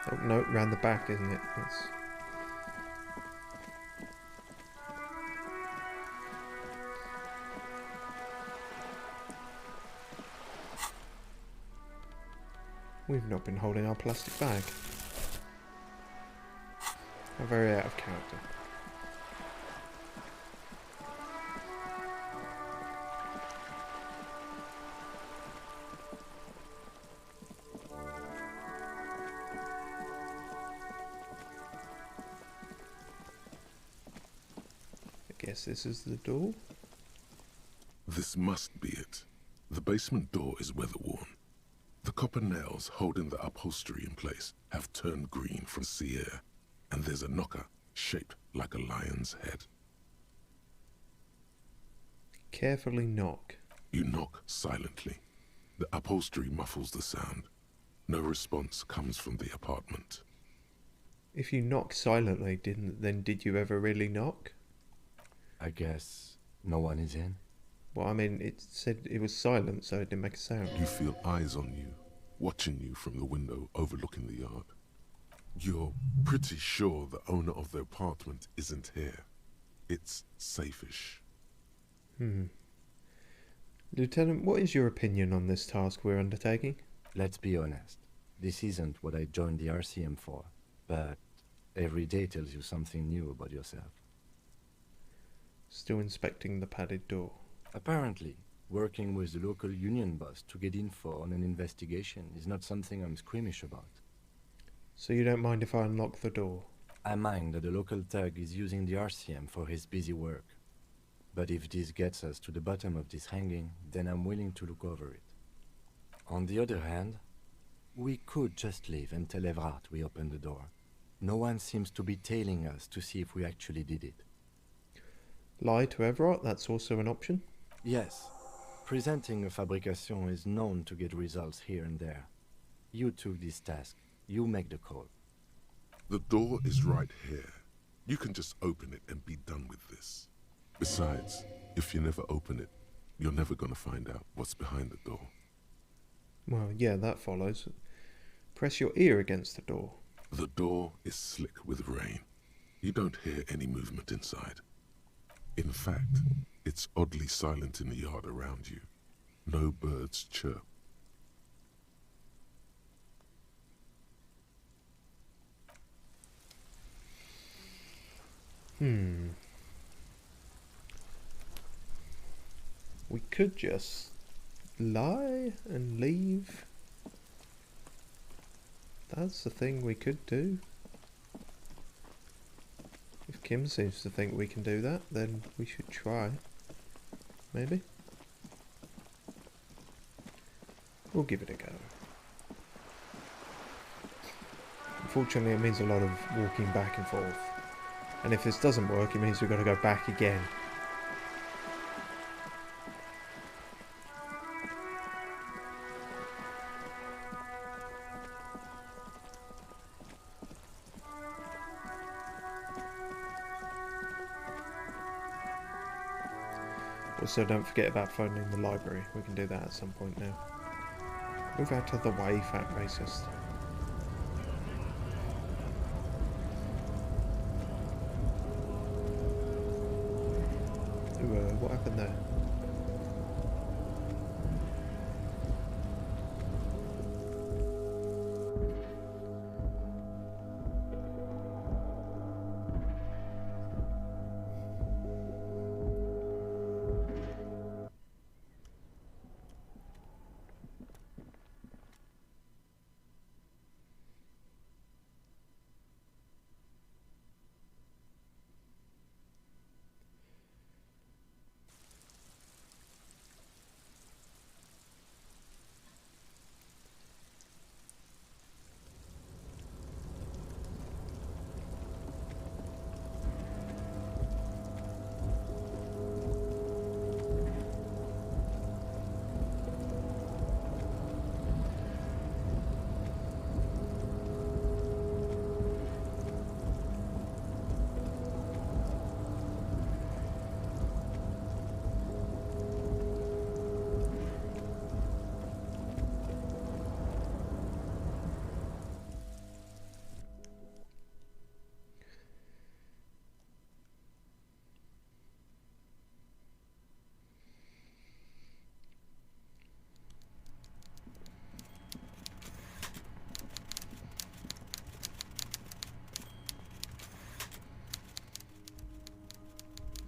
Oh no, round the back, isn't it? That's... We've not been holding our plastic bag. How very out of character. I guess this is the door. This must be it. The basement door is weather-worn. The copper nails holding the upholstery in place have turned green from sea air, and there's a knocker shaped like a lion's head. Carefully knock. You knock silently. The upholstery muffles the sound. No response comes from the apartment. If you knock silently, then did you ever really knock? I guess no one is in. Well, I mean, it said it was silent, so it didn't make a sound. You feel eyes on you, watching you from the window overlooking the yard. You're pretty sure the owner of the apartment isn't here. It's safe-ish. Lieutenant, what is your opinion on this task we're undertaking? Let's be honest. This isn't what I joined the RCM for, but every day tells you something new about yourself. Still inspecting the padded door. Apparently, working with the local union boss to get info on an investigation is not something I'm squeamish about. So you don't mind if I unlock the door? I mind that the local thug is using the RCM for his busy work. But if this gets us to the bottom of this hanging, then I'm willing to look over it. On the other hand, we could just leave and tell Evrart we opened the door. No one seems to be tailing us to see if we actually did it. Lie to Everett, that's also an option? Yes. Presenting a fabrication is known to get results here and there. You took this task. You make the call. The door is right here. You can just open it and be done with this. Besides, if you never open it, you're never gonna find out what's behind the door. Well, yeah, that follows. Press your ear against the door. The door is slick with rain. You don't hear any movement inside. In fact, it's oddly silent in the yard around you. No birds chirp. We could just lie and leave. That's the thing we could do. If Kim seems to think we can do that, then we should try. Maybe? We'll give it a go. Unfortunately, it means a lot of walking back and forth. And if this doesn't work, it means we've got to go back again. Also, don't forget about phoning the library. We can do that at some point now. Move out of the way, fat racist. Ooh, what happened there?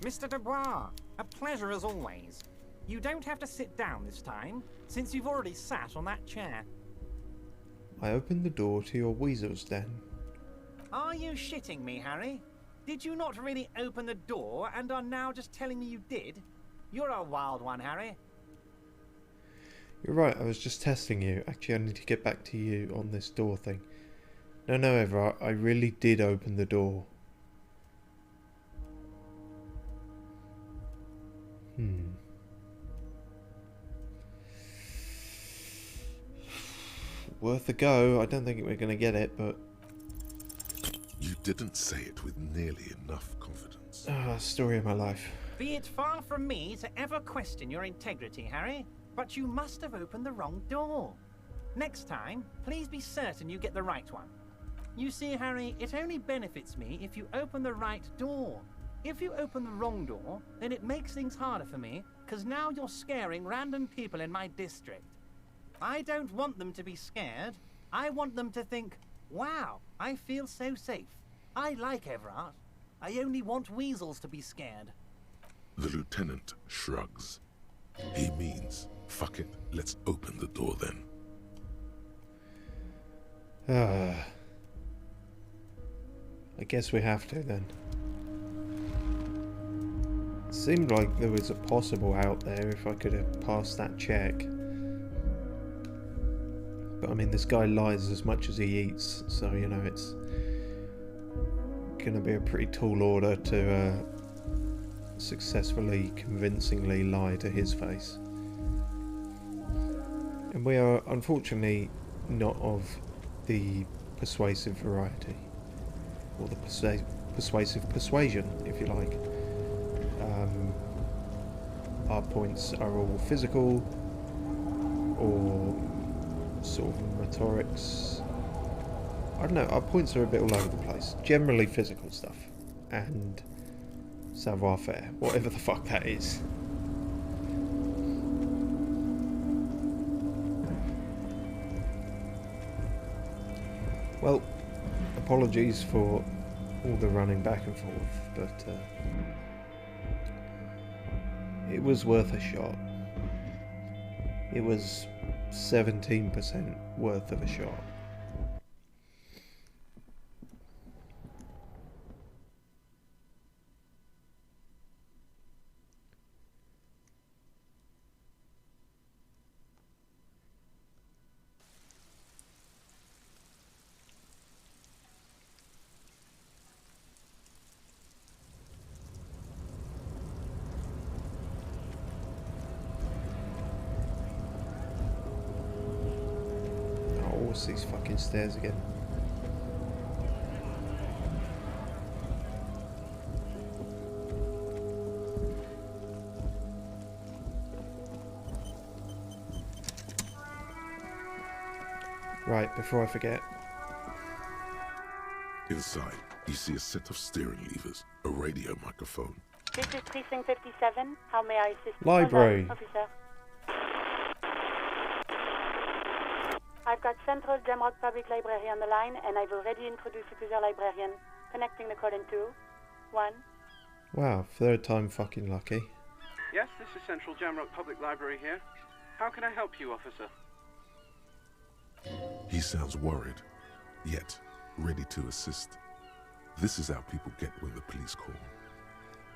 Mr. Dubois, a pleasure as always. You don't have to sit down this time, since you've already sat on that chair. I opened the door to your weasel's den. Are you shitting me, Harry? Did you not really open the door and are now just telling me you did? You're a wild one, Harry. You're right, I was just testing you. Actually, I need to get back to you on this door thing. No, Everett, I really did open the door. Worth a go. I don't think we're going to get it, but... You didn't say it with nearly enough confidence. Story of my life. Be it far from me to ever question your integrity, Harry, but you must have opened the wrong door. Next time, please be certain you get the right one. You see, Harry, it only benefits me if you open the right door. If you open the wrong door, then it makes things harder for me, because now you're scaring random people in my district. I don't want them to be scared. I want them to think, wow, I feel so safe. I like Everard. I only want weasels to be scared. The lieutenant shrugs. He means, fuck it, let's open the door then. I guess we have to then. It seemed like there was a possible out there if I could have passed that check. But I mean, this guy lies as much as he eats, so you know, it's gonna be a pretty tall order to successfully, convincingly lie to his face. And we are unfortunately not of the persuasive variety, or the persuasive persuasion, if you like. Our points are all physical or sort of rhetorics. I don't know, our points are a bit all over the place. Generally physical stuff and savoir-faire, whatever the fuck that is. Well, apologies for all the running back and forth, but it was worth a shot. It was 17% worth of a shot. These fucking stairs again. Right, before I forget. Inside, you see a set of steering levers, a radio microphone. This is Precinct 57. How may I assist you? Library. Officer. I've got Central Jamrock Public Library on the line, and I've already introduced you to their librarian. Connecting the call in 2, 1. Wow, third time fucking lucky. Yes, this is Central Jamrock Public Library here. How can I help you, officer? He sounds worried, yet ready to assist. This is how people get when the police call.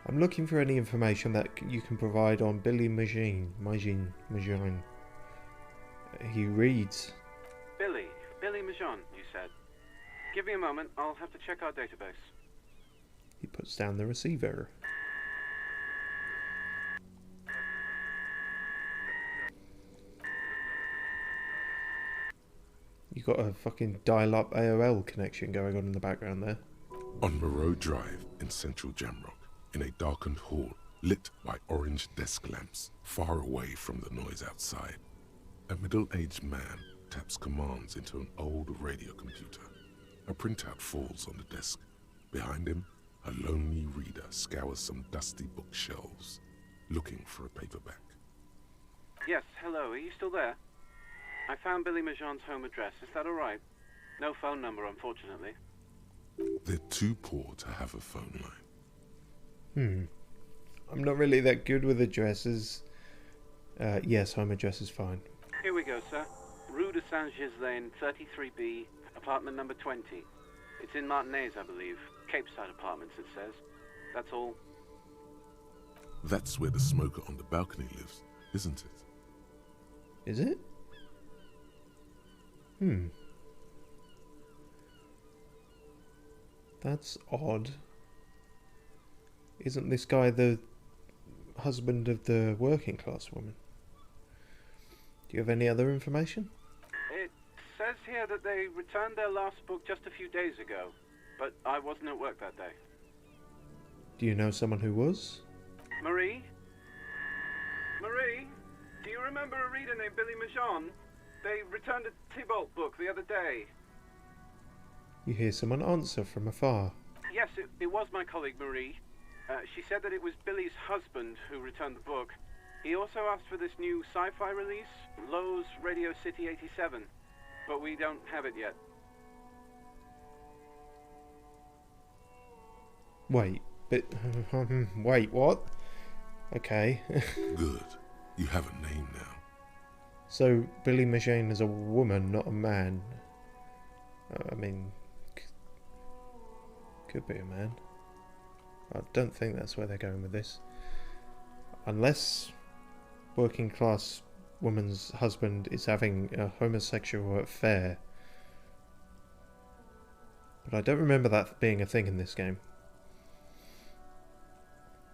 I'm looking for any information that you can provide on Billy Magine. He reads. Billy Majon, you said. Give me a moment, I'll have to check our database. He puts down the receiver. You got a fucking dial-up AOL connection going on in the background there. On Moreau Drive in central Jamrock, in a darkened hall lit by orange desk lamps, far away from the noise outside, a middle-aged man taps commands into an old radio computer. A printout falls on the desk. Behind him, a lonely reader scours some dusty bookshelves, looking for a paperback. Yes, hello, are you still there? I found Billy Majon's home address, is that alright? No phone number, unfortunately. They're too poor to have a phone line. I'm not really that good with addresses. Yes, home address is fine. Here we go, sir. Rue de Saint-Ghislain, 33B, apartment number 20. It's in Martinez, I believe. Cape Side Apartments, it says. That's all. That's where the smoker on the balcony lives, isn't it? Is it? That's odd. Isn't this guy the husband of the working class woman? Do you have any other information? It says here that they returned their last book just a few days ago, but I wasn't at work that day. Do you know someone who was? Marie? Marie? Do you remember a reader named Billy Majon? They returned a Tybalt book the other day. You hear someone answer from afar. Yes, it was my colleague Marie. She said that it was Billy's husband who returned the book. He also asked for this new sci-fi release, Lowe's Radio City 87, but we don't have it yet. Wait, but wait, what? Okay. Good. You have a name now. So Billy Machine is a woman, not a man. I mean, could be a man. I don't think that's where they're going with this. Unless working class woman's husband is having a homosexual affair. But I don't remember that being a thing in this game.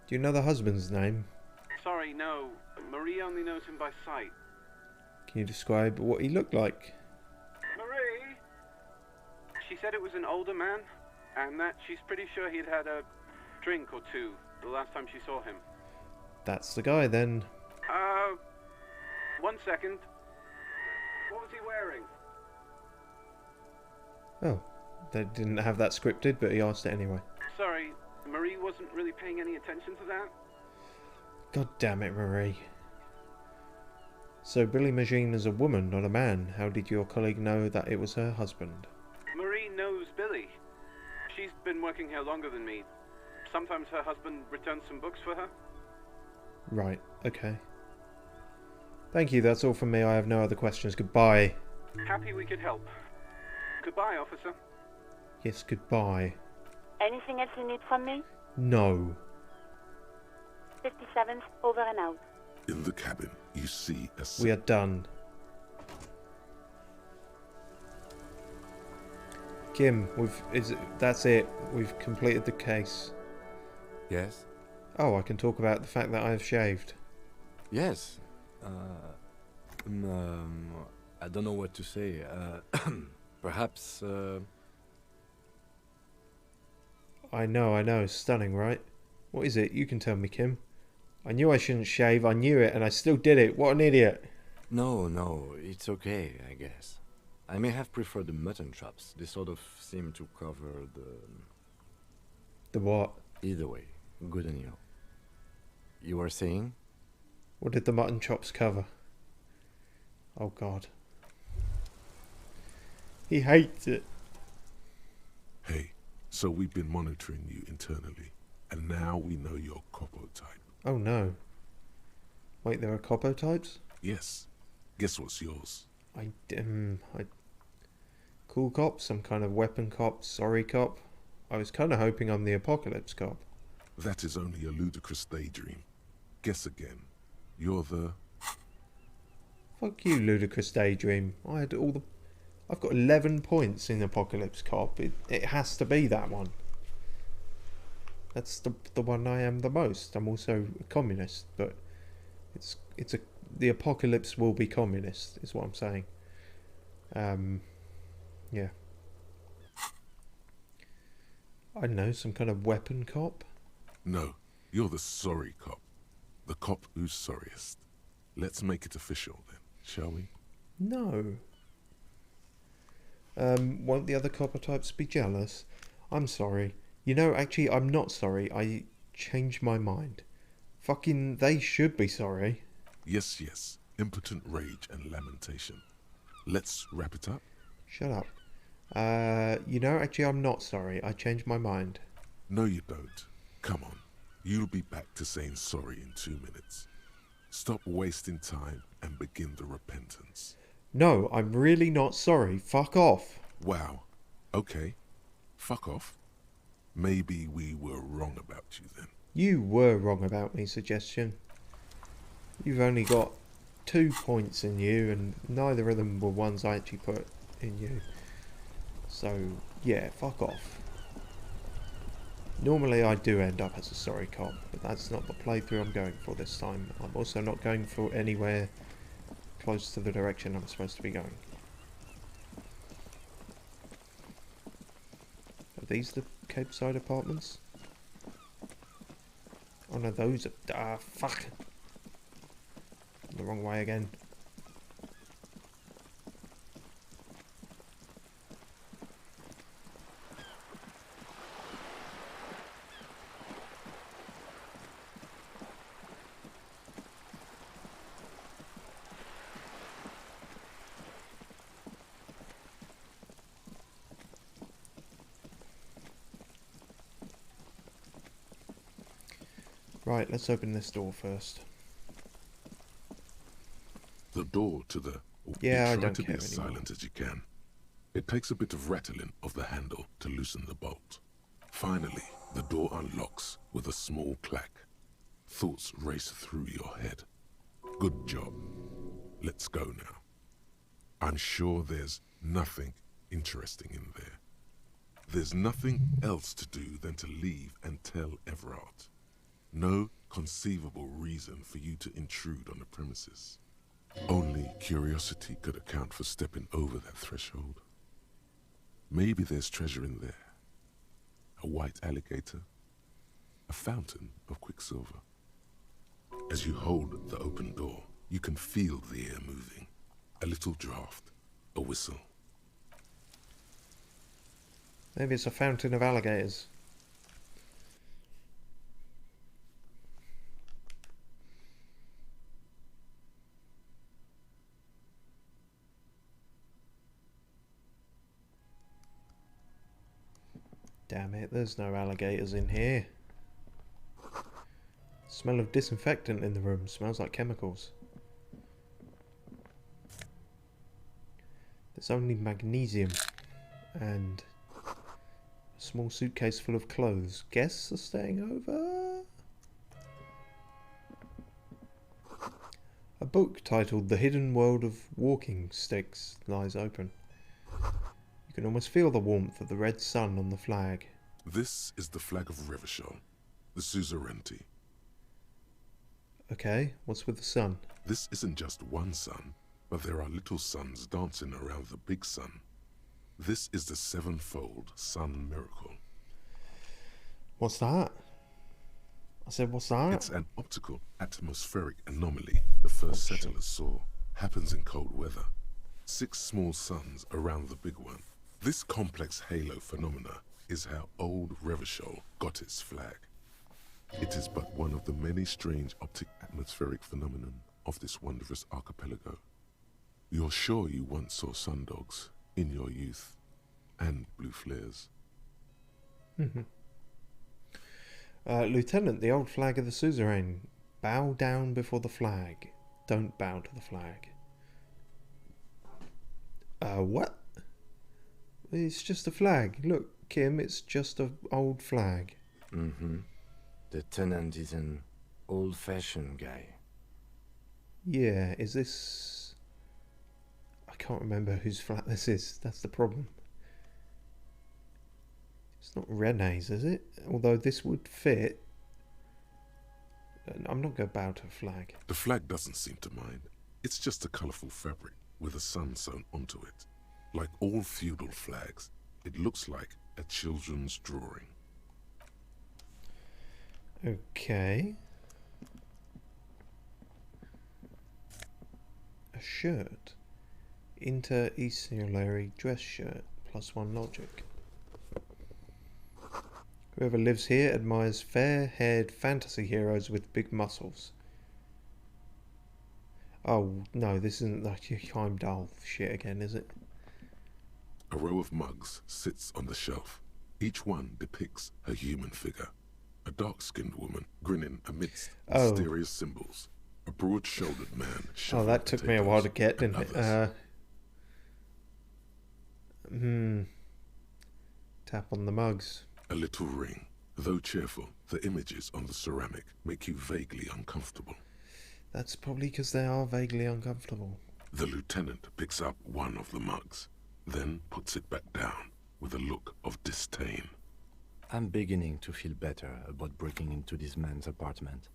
Do you know the husband's name? Sorry, no. Marie only knows him by sight. Can you describe what he looked like? Marie! She said it was an older man, and that she's pretty sure he'd had a drink or two the last time she saw him. That's the guy then. 1 second. What was he wearing? Oh, they didn't have that scripted, but he asked it anyway. Sorry, Marie wasn't really paying any attention to that. God damn it, Marie. So Billy Machine is a woman, not a man. How did your colleague know that it was her husband? Marie knows Billy. She's been working here longer than me. Sometimes her husband returns some books for her. Right, okay. Thank you, that's all from me. I have no other questions. Goodbye. Happy we could help. Goodbye, officer. Yes, goodbye. Anything else you need from me? No. 57th, over and out. In the cabin, you see a... We are done. Kim, that's it. We've completed the case. Yes? Oh, I can talk about the fact that I have shaved. Yes. I don't know what to say. Perhaps, I know. Stunning, right? What is it? You can tell me, Kim. I knew I shouldn't shave. I knew it, and I still did it. What an idiot. No, it's okay, I guess. I may have preferred the mutton chops. They sort of seem to cover the... The what? Either way, good on you. You were saying? What did the mutton chops cover? Oh, God. He hates it. Hey, so we've been monitoring you internally, and now we know your Copo type. Oh, no. Wait, there are Copo types? Yes. Guess what's yours? Cool cop, some kind of weapon cop, sorry cop. I was kind of hoping I'm the apocalypse cop. That is only a ludicrous daydream. Guess again. You're the... Fuck you, ludicrous daydream. I've got 11 points in Apocalypse Cop. It has to be that one. That's the one I am the most. I'm also a communist, but the apocalypse will be communist, is what I'm saying. Yeah. I don't know, some kind of weapon cop? No, you're the sorry cop. The cop who's sorriest. Let's make it official then, shall we? No. Won't the other copper types be jealous? I'm sorry. You know, actually, I'm not sorry. I changed my mind. Fucking, they should be sorry. Yes. Impotent rage and lamentation. Let's wrap it up. Shut up. You know, actually, I'm not sorry. I changed my mind. No, you don't. Come on. You'll be back to saying sorry in 2 minutes. Stop wasting time and begin the repentance. No, I'm really not sorry. Fuck off. Wow. Okay. Fuck off. Maybe we were wrong about you then. You were wrong about me, suggestion. You've only got 2 points in you, and neither of them were ones I actually put in you. So, yeah, fuck off. Normally I do end up as a sorry cop, but that's not the playthrough I'm going for this time. I'm also not going for anywhere close to the direction I'm supposed to be going. Are these the Cape Side apartments? Oh no, those are... fuck! The wrong way again. Right, let's open this door first. The door to the... Yeah, I try don't to be care as anymore. silent as you can. It takes a bit of rattling of the handle to loosen the bolt. Finally, the door unlocks with a small clack. Thoughts race through your head. Good job. Let's go now. I'm sure there's nothing interesting in there. There's nothing else to do than to leave and tell Everard. No conceivable reason for you to intrude on the premises. Only curiosity could account for stepping over that threshold. Maybe there's treasure in there. A white alligator. A fountain of quicksilver. As you hold the open door, you can feel the air moving. A little draft. A whistle. Maybe it's a fountain of alligators. Damn it, there's no alligators in here. Smell of disinfectant in the room. Smells like chemicals. There's only magnesium and a small suitcase full of clothes. Guests are staying over? A book titled The Hidden World of Walking Sticks lies open. You can almost feel the warmth of the red sun on the flag. This is the flag of Revachol, the suzerainty. Okay, what's with the sun? This isn't just one sun, but there are little suns dancing around the big sun. This is the sevenfold sun miracle. What's that? I said, what's that? It's an optical atmospheric anomaly the first settlers saw. Happens in cold weather. 6 small suns around the big one. This complex halo phenomena is how old Revachol got its flag. It is but one of the many strange optic atmospheric phenomenon of this wondrous archipelago. You're sure you once saw sundogs in your youth, and blue flares. Lieutenant, the old flag of the suzerain. Bow down before the flag. Don't bow to the flag. What? It's just a flag. Look, Kim, it's just an old flag. The tenant is an old-fashioned guy. Yeah, is this... I can't remember whose flat this is. That's the problem. It's not Rene's, is it? Although this would fit. I'm not going to bow to a flag. The flag doesn't seem to mind. It's just a colourful fabric with a sun sewn onto it. Like all feudal flags, it looks like a children's drawing. Okay. A shirt. Inter-Easternary dress shirt. +1 logic. Whoever lives here admires fair-haired fantasy heroes with big muscles. Oh, no, this isn't like Heimdall shit again, is it? A row of mugs sits on the shelf. Each one depicts a human figure. A dark-skinned woman grinning amidst mysterious symbols. A broad-shouldered man. Oh, that took me a while to get, didn't it? Tap on the mugs. A little ring. Though cheerful, the images on the ceramic make you vaguely uncomfortable. That's probably because they are vaguely uncomfortable. The lieutenant picks up one of the mugs, then puts it back down with a look of disdain. I'm beginning to feel better about breaking into this man's apartment.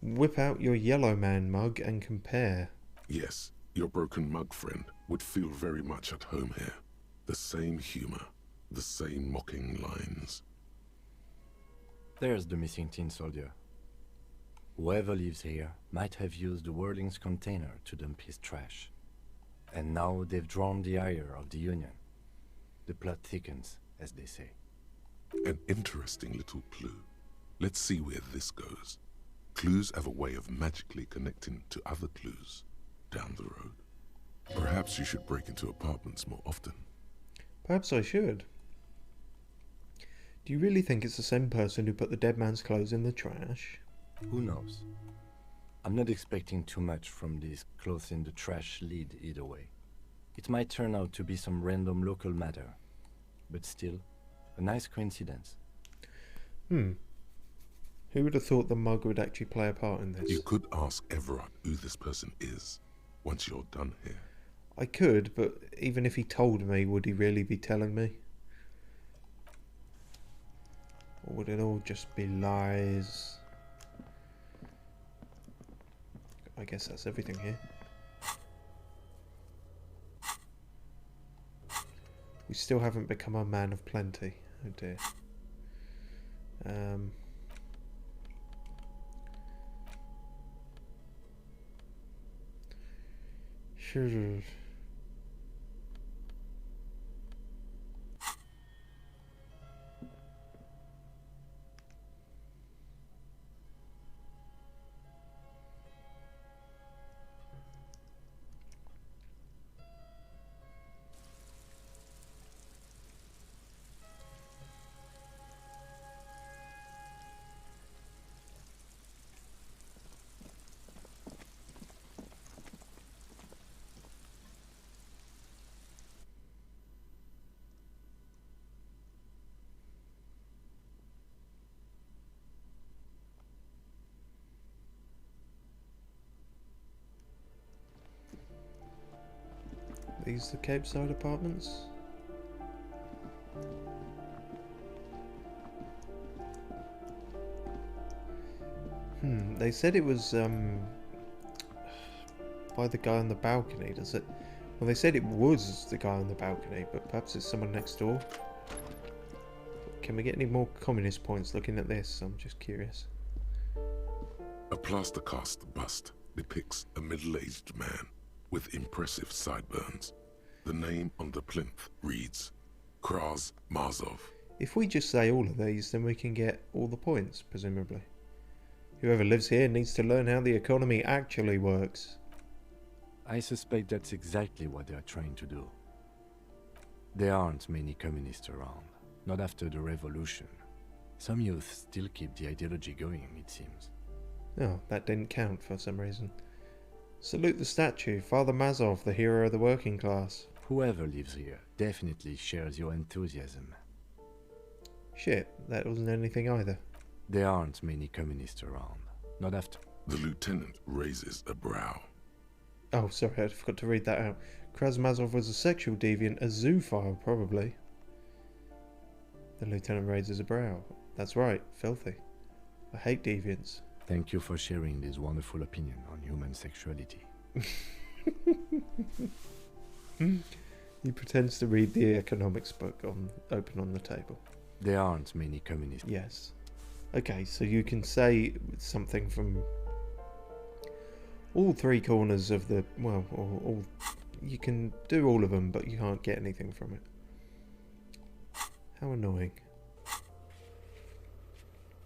Whip out your yellow man mug and compare. Yes, your broken mug friend would feel very much at home here. The same humor, the same mocking lines. There's the missing tin soldier. Whoever lives here might have used the Whirling's container to dump his trash. And now they've drawn the ire of the Union. The plot thickens, as they say. An interesting little clue. Let's see where this goes. Clues have a way of magically connecting to other clues down the road. Perhaps you should break into apartments more often. Perhaps I should. Do Do you really think it's the same person who put the dead man's clothes in the trash? Who knows? I'm not expecting too much from this clothes in the trash lead either way. It might turn out to be some random local matter, but still, a nice coincidence. Who would have thought the mug would actually play a part in this? You could ask Everard who this person is once you're done here. I could, but even if he told me, would he really be telling me? Or would it all just be lies? I guess that's everything here. We still haven't become a man of plenty. Oh dear. Sure. These the Cape Side apartments? They said it was by the guy on the balcony, does it? Well, they said it was the guy on the balcony, but perhaps it's someone next door. Can we get any more communist points looking at this? I'm just curious. A plaster cast bust depicts a middle-aged man with impressive sideburns. The name on the plinth reads Kraz Marzov. If we just say all of these, then we can get all the points, presumably. Whoever lives here needs to learn how the economy actually works. I suspect that's exactly what they're trying to do. There aren't many communists around, not after the revolution. Some youth still keep the ideology going, it seems. Oh, that didn't count for some reason. Salute the statue, Father Mazov, the hero of the working class. Whoever lives here definitely shares your enthusiasm. Shit, that wasn't anything either. There aren't many communists around, not after... The lieutenant raises a brow. Oh, sorry, I forgot to read that out. Krasmazov was a sexual deviant, a zoophile, probably. The lieutenant raises a brow. That's right, filthy. I hate deviants. Thank you for sharing this wonderful opinion on human sexuality. He pretends to read the economics book open on the table. There aren't many communists. Yes. Okay, so you can say something from all three corners of the... Well, all you can do all of them, but you can't get anything from it. How annoying.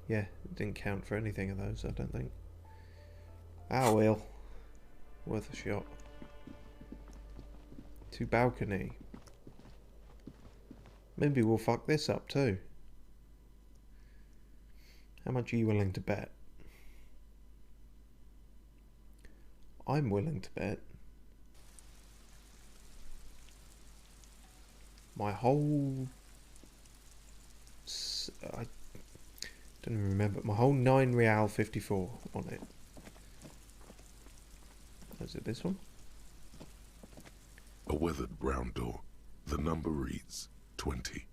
Yeah, it didn't count for anything of those, I don't think. Ah, well. Worth a shot. To balcony. Maybe we'll fuck this up too. How much are you willing to bet? I'm willing to bet my whole... I don't even remember. My whole 9 Real 54 on it. Is it this one? A weathered brown door. The number reads 20.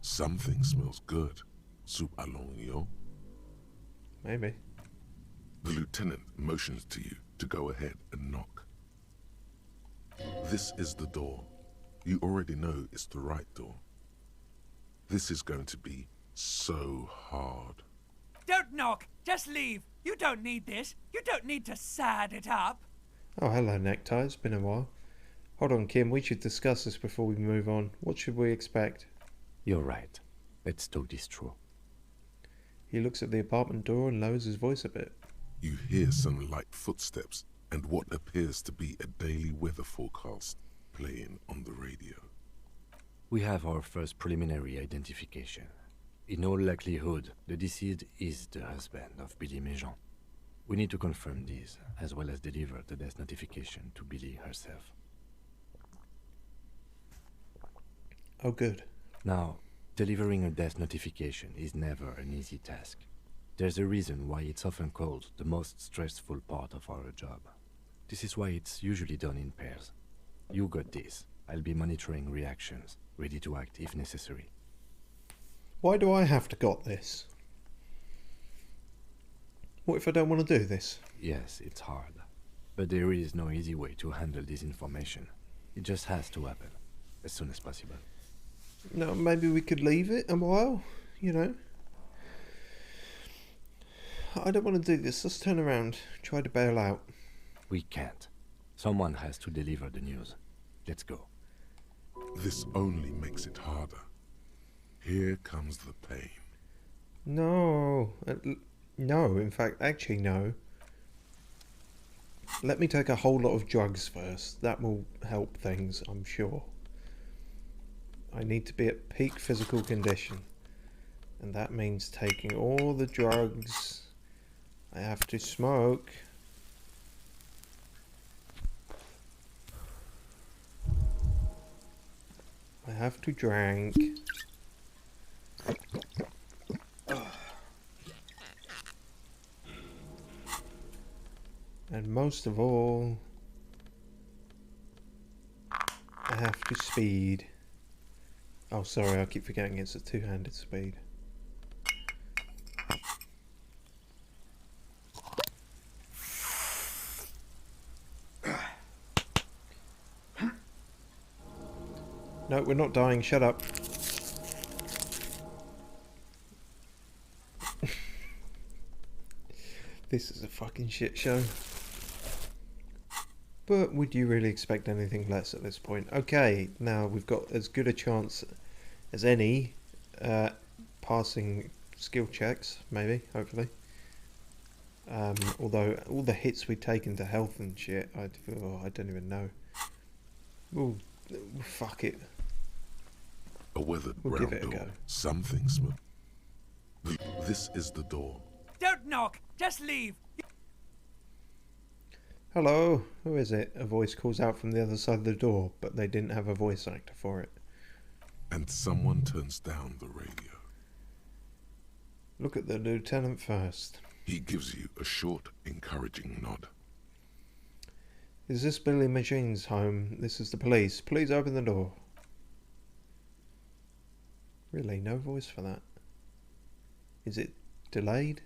Something smells good. Soup allons yo. Maybe. The lieutenant motions to you to go ahead and knock. This is the door. You already know it's the right door. This is going to be so hard. Don't knock! Just leave! You don't need this! You don't need to sad it up! Oh, hello, Necktie. It's been a while. Hold on, Kim. We should discuss this before we move on. What should we expect? You're right. Let's talk this through. He looks at the apartment door and lowers his voice a bit. You hear some light footsteps and what appears to be a daily weather forecast playing on the radio. We have our first preliminary identification. In all likelihood, the deceased is the husband of Billy Méjean. We need to confirm this, as well as deliver the death notification to Billy herself. Oh, good. Now, delivering a death notification is never an easy task. There's a reason why it's often called the most stressful part of our job. This is why it's usually done in pairs. You got this. I'll be monitoring reactions, ready to act if necessary. Why do I have to got this? What if I don't want to do this? Yes, it's hard. But there is no easy way to handle this information. It just has to happen, as soon as possible. No, maybe we could leave it a while, you know? I don't want to do this. Let's turn around. Try to bail out. We can't. Someone has to deliver the news. Let's go. This only makes it harder. Here comes the pain. No. No, in fact, actually no. Let me take a whole lot of drugs first. That will help things, I'm sure. I need to be at peak physical condition. And that means taking all the drugs I have to smoke. I have to drink. And most of all, I have to speed. Oh, sorry, I keep forgetting it's a two-handed speed. No, we're not dying. Shut up. This is a fucking shit show. But would you really expect anything less at this point? Okay, now we've got as good a chance as any passing skill checks, maybe, hopefully. Although all the hits we've taken to health and shit, I don't even know. We'll fuck it. A weathered We'll brown give it a door. go. Something smooth. This is the door. Don't knock. Just leave. Hello, who is it? A voice calls out from the other side of the door, but they didn't have a voice actor for it. And someone turns down the radio. Look at the lieutenant first. He gives you a short, encouraging nod. Is this Billy Machine's home? This is the police. Please open the door. Really, no voice for that. Is it delayed?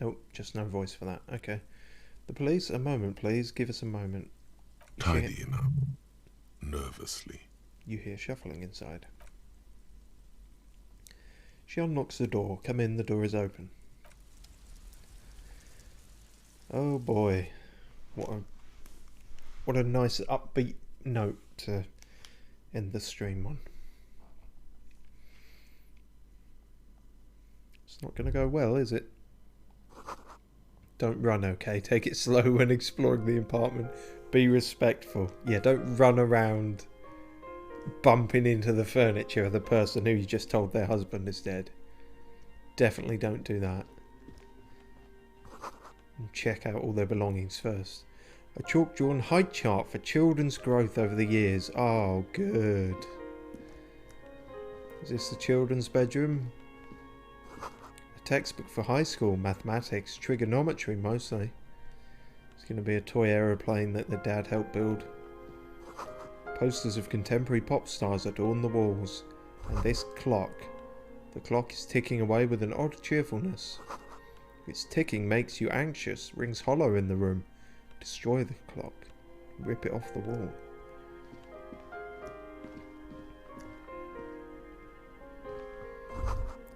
Nope, just no voice for that. Okay. The police, a moment please. Give us a moment. Tidying up. Nervously. You hear shuffling inside. She unlocks the door. Come in, the door is open. Oh boy. What a nice upbeat note to end the stream on. It's not going to go well, is it? Don't run, okay? Take it slow when exploring the apartment. Be respectful. Yeah, don't run around bumping into the furniture of the person who you just told their husband is dead. Definitely don't do that. And check out all their belongings first. A chalk-drawn height chart for children's growth over the years. Oh, good. Is this the children's bedroom? A textbook for high school mathematics, trigonometry mostly. It's going to be a toy aeroplane that the dad helped build. Posters of contemporary pop stars adorn the walls. And this clock. The clock is ticking away with an odd cheerfulness. Its ticking makes you anxious, rings hollow in the room. Destroy the clock. Rip it off the wall.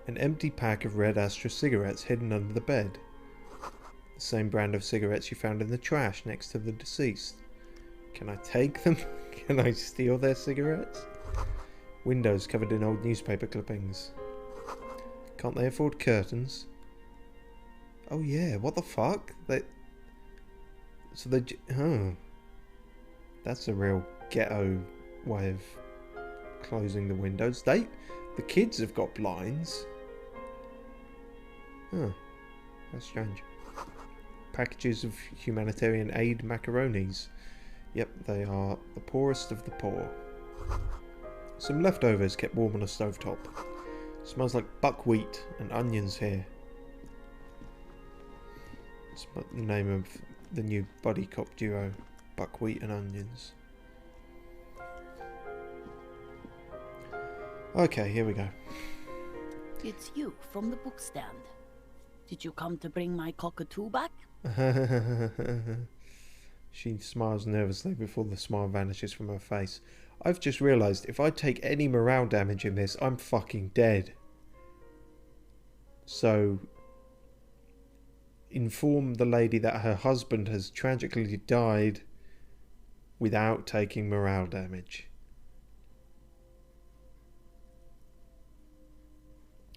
An empty pack of red Astra cigarettes hidden under the bed. The same brand of cigarettes you found in the trash next to the deceased. Can I take them? Can I steal their cigarettes? Windows covered in old newspaper clippings. Can't they afford curtains? Oh yeah, what the fuck? That's a real ghetto way of closing the windows. The kids have got blinds. Huh. That's strange. Packages of humanitarian aid macaronis. Yep, they are the poorest of the poor. Some leftovers kept warm on a stovetop. Smells like buckwheat and onions here. It's the name of the new buddy cop duo. Buckwheat and onions. Okay, here we go. It's you from the book stand. Did you come to bring my cockatoo back? She smiles nervously before the smile vanishes from her face. I've just realised if I take any morale damage in this, I'm fucking dead. So, inform the lady that her husband has tragically died without taking morale damage.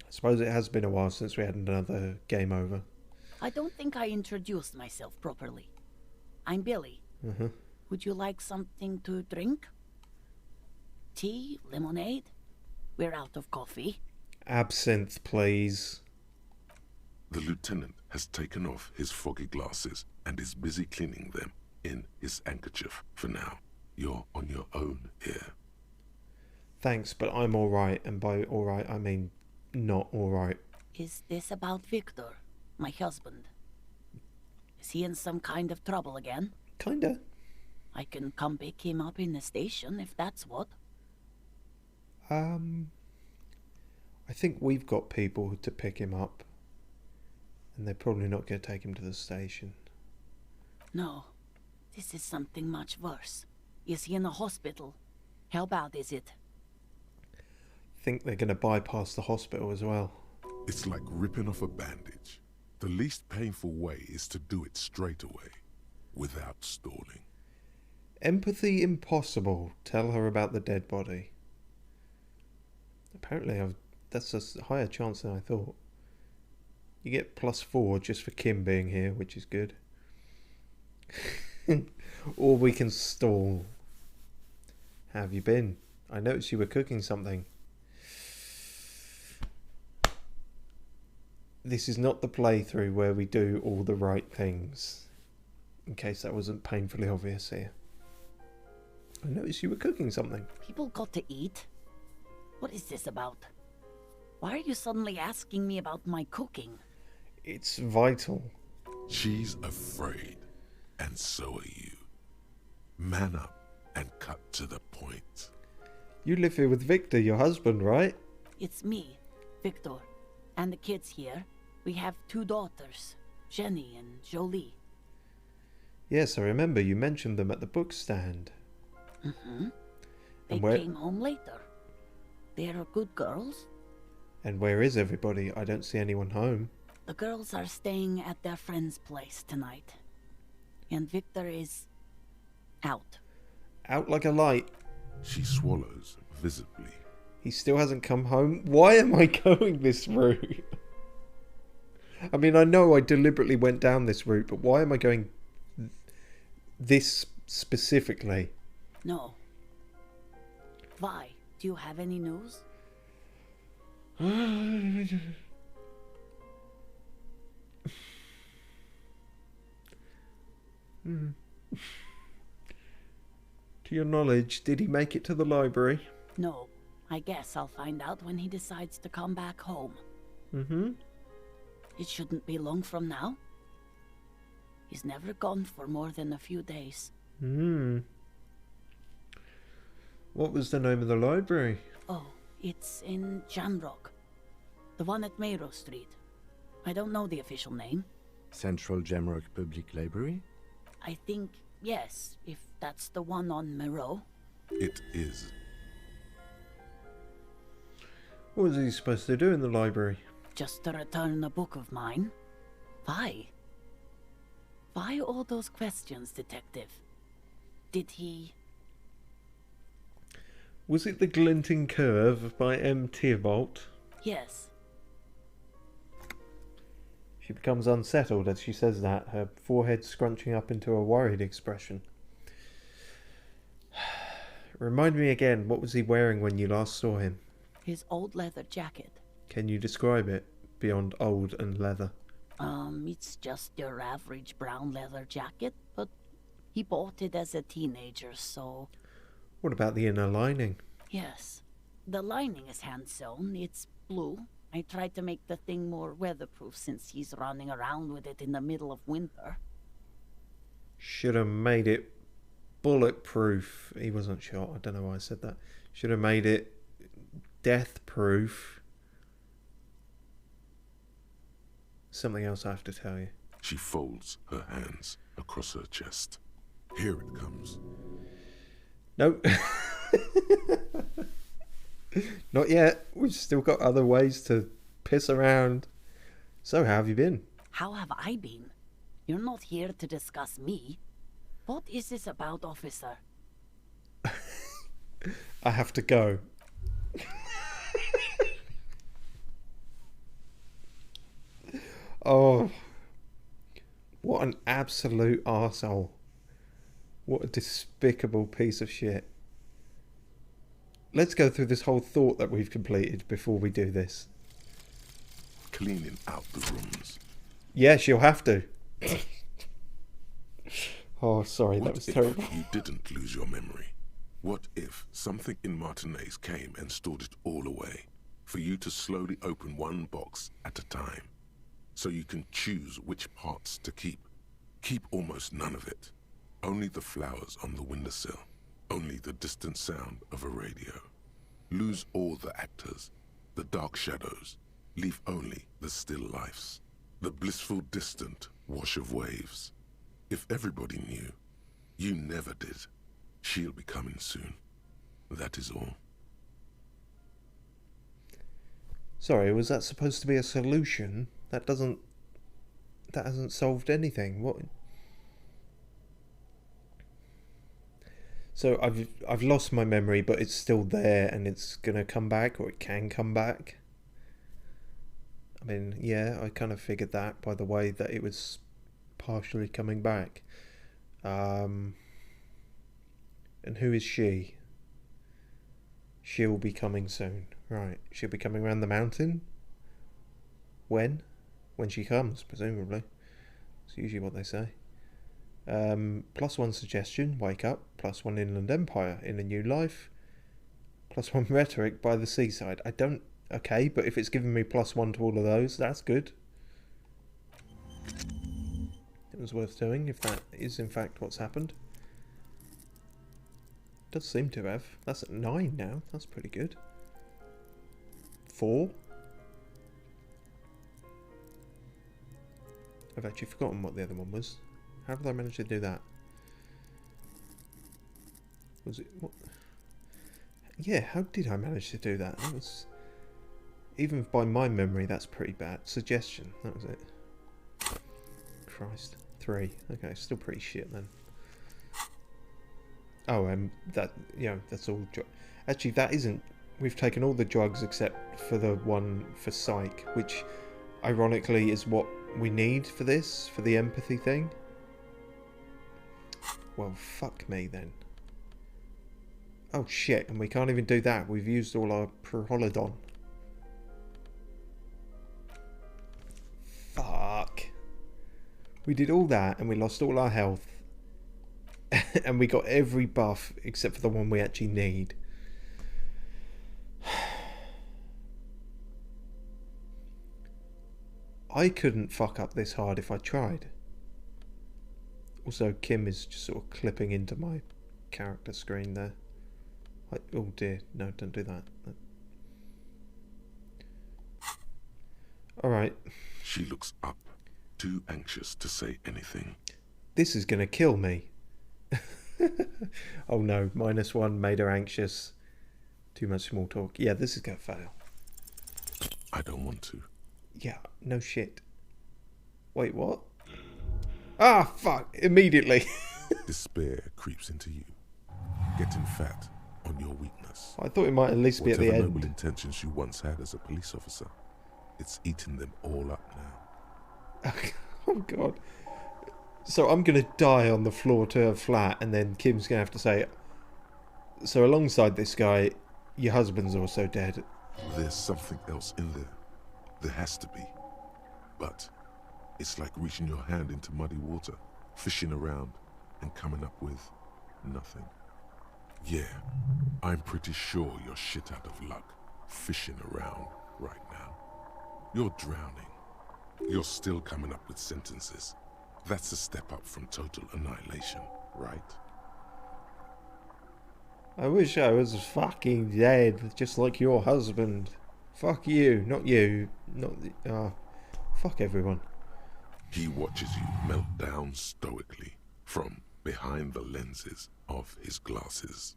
I suppose it has been a while since we had another game over. I don't think I introduced myself properly. I'm Billy. Would you like something to drink? Tea? Lemonade? We're out of coffee. Absinthe, please. The lieutenant has taken off his foggy glasses and is busy cleaning them in his handkerchief for now. You're on your own here. Thanks, but I'm alright, and by alright I mean not alright. Is this about Victor, my husband? Is he in some kind of trouble again? Kinda. I can come pick him up in the station if that's what. I think we've got people to pick him up. And they're probably not going to take him to the station. No. This is something much worse. Is he in a hospital? How bad is it? I think they're going to bypass the hospital as well. It's like ripping off a bandage. The least painful way is to do it straight away, without stalling. Empathy impossible. Tell her about the dead body. Apparently that's a higher chance than I thought. You get +4 just for Kim being here, which is good. Or we can stall. How have you been? I noticed you were cooking something. This is not the playthrough where we do all the right things. In case that wasn't painfully obvious here. I noticed you were cooking something. People got to eat. What is this about? Why are you suddenly asking me about my cooking? It's vital. She's afraid, and so are you. Man up and cut to the point. You live here with Victor, your husband, right? It's me, Victor, and the kids here. We have 2 daughters, Jenny and Jolie. Yes, I remember you mentioned them at the book stand. They came home later. They're good girls. And where is everybody? I don't see anyone home. The girls are staying at their friend's place tonight. And Victor is out. Out like a light. She swallows visibly. He still hasn't come home. Why am I going this route? I mean, I know I deliberately went down this route, but why am I going this specifically? No. Why? Do you have any news? To your knowledge, did he make it to the library? No. I guess I'll find out when he decides to come back home. It shouldn't be long from now. He's never gone for more than a few days. What was the name of the library? Oh, it's in Jamrock. The one at Mayro Street. I don't know the official name. Central Jamrock Public Library? I think, yes, if that's the one on Mayro. It is. What was he supposed to do in the library? Just to return a book of mine. Why? Why all those questions, Detective? Did he... Was it The Glinting Curve by M. Theobald? Yes. She becomes unsettled as she says that, her forehead scrunching up into a worried expression. Remind me again, what was he wearing when you last saw him? His old leather jacket. Can you describe it beyond old and leather? It's just your average brown leather jacket, but he bought it as a teenager, so... What about the inner lining? Yes. The lining is hand-sewn. It's blue. I tried to make the thing more weatherproof since he's running around with it in the middle of winter. Should have made it bulletproof. He wasn't shot. I don't know why I said that. Should have made it death-proof. Something else I have to tell you. She folds her hands across her chest. Here it comes. Nope. Not yet. We've still got other ways to piss around. So how have you been? How have I been? You're not here to discuss me. What is this about, officer? I have to go. Oh, what an absolute arsehole. What a despicable piece of shit. Let's go through this whole thought that we've completed before we do this. Cleaning out the rooms. Yes, you'll have to. Oh, sorry, that was terrible. What if you didn't lose your memory? What if something in Martinez came and stored it all away, for you to slowly open one box at a time, so you can choose which parts to keep? Keep almost none of it. Only the flowers on the windowsill. Only the distant sound of a radio. Lose all the actors, the dark shadows. Leave only the still lifes. The blissful distant wash of waves. If everybody knew, you never did. She'll be coming soon. That is all. Sorry, was that supposed to be a solution? That hasn't solved anything. What? So I've lost my memory, but it's still there, and it's gonna come back, or it can come back. I mean, yeah, I kind of figured that by the way that it was partially coming back. And who is she? She'll be coming soon. Right, she'll be coming around the mountain? When? When she comes, presumably. It's usually what they say. +1 suggestion, wake up. +1 inland empire, in a new life. +1 rhetoric, by the seaside. I don't... Okay, but if it's giving me +1 to all of those, that's good. It was worth doing, if that is in fact what's happened. Does seem to have. That's at 9 now. That's pretty good. 4. I've actually forgotten what the other one was. How did I manage to do that? Was it... What? Yeah, how did I manage to do that? That was... Even by my memory, that's pretty bad. Suggestion, that was it. Christ. 3. Okay, still pretty shit then. Oh, that... Yeah, that's all... Actually, that isn't... We've taken all the drugs except for the one for psych, which, ironically, is what we need for this, for the empathy thing. Well, fuck me then. Oh shit, and we can't even do that. We've used all our Proholidon. Fuck. We did all that and we lost all our health. And we got every buff except for the one we actually need. I couldn't fuck up this hard if I tried. Also, Kim is just sort of clipping into my character screen there. Oh dear, no, don't do that. Alright. She looks up, too anxious to say anything. This is gonna kill me. Oh no, -1 made her anxious. Too much small talk. Yeah, this is gonna fail. I don't want to. Yeah, no shit. Wait, what? Ah, fuck! Immediately. Despair creeps into you, getting fat on your weakness. I thought it might at least be at the Whatever end. noble intentions you once had as a police officer, it's eating them all up now. Oh god. So I'm gonna die on the floor to her flat, and then Kim's gonna have to say, So alongside this guy, your husband's also dead. There's something else in there. There has to be. But it's like reaching your hand into muddy water, fishing around, and coming up with nothing. Yeah, I'm pretty sure you're shit out of luck, fishing around right now. You're drowning. You're still coming up with sentences. That's a step up from total annihilation, right? I wish I was fucking dead, just like your husband. Fuck you, not you. Fuck everyone. He watches you melt down stoically from behind the lenses of his glasses.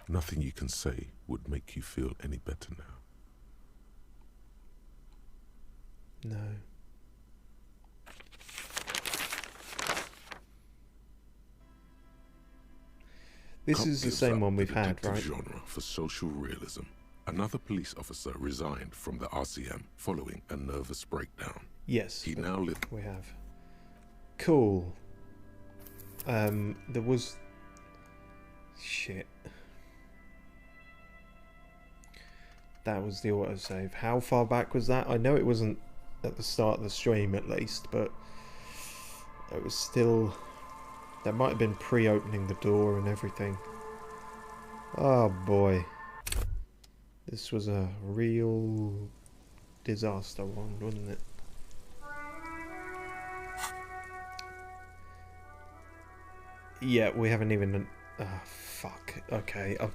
Nothing you can say would make you feel any better now. No. This is the same one we've had, right? Genre for social realism. Another police officer resigned from the RCM following a nervous breakdown. Yes, he now lives. We have. Cool. There was shit. That was the autosave. How far back was that? I know it wasn't at the start of the stream at least, but it was still. That might have been pre-opening the door and everything. Oh boy. This was a real disaster one, wasn't it? Yeah, we haven't even... fuck. Okay, I'll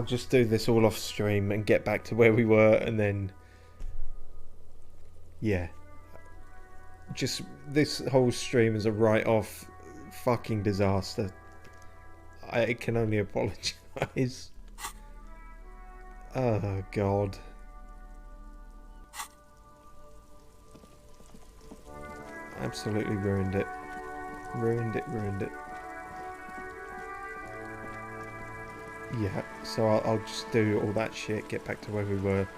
just do this all off stream and get back to where we were and then... Yeah. Just, this whole stream is a write-off fucking disaster. I can only apologise. Oh, God. Absolutely ruined it. Ruined it. Yeah, so I'll just do all that shit, get back to where we were,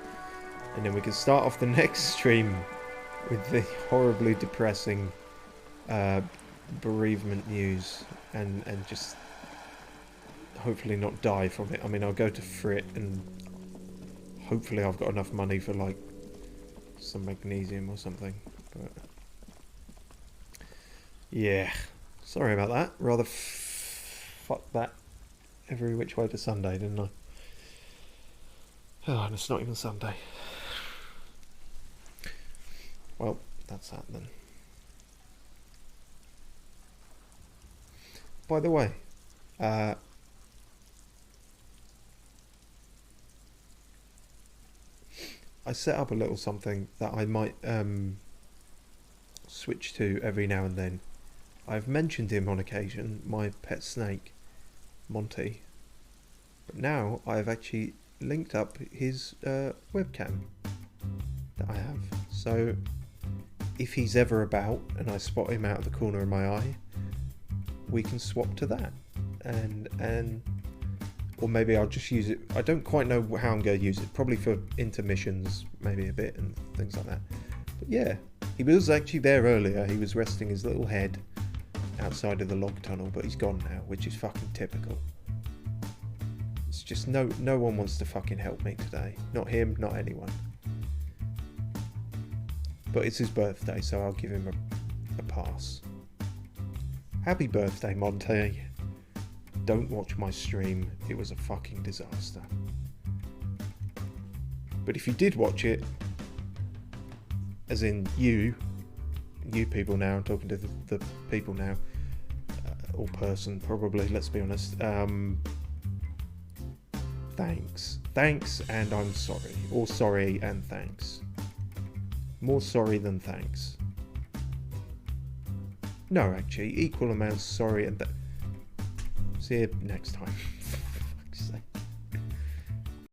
and then we can start off the next stream with the horribly depressing bereavement news and just hopefully not die from it. I mean, I'll go to Frit and hopefully I've got enough money for like some magnesium or something, but yeah, sorry about that. Rather fuck that every which way to Sunday, didn't I? Oh, and it's not even Sunday. Well, that's that then. By the way, I set up a little something that I might switch to every now and then. I've mentioned him on occasion, my pet snake, Monty. But now I've actually linked up his webcam that I have. So if he's ever about and I spot him out of the corner of my eye, we can swap to that. And or maybe I'll just use it. I don't quite know how I'm going to use it. Probably for intermissions, maybe a bit, and things like that. But yeah, he was actually there earlier. He was resting his little head outside of the log tunnel, but he's gone now, which is fucking typical. It's just no one wants to fucking help me today. Not him, not anyone. But it's his birthday, so I'll give him a pass. Happy birthday, Monty. Don't watch my stream, it was a fucking disaster. But if you did watch it, as in you people now, I'm talking to the people now, or person probably, let's be honest, thanks, and I'm sorry, or sorry and thanks. More sorry than thanks. No, actually, equal amounts sorry and see you next time.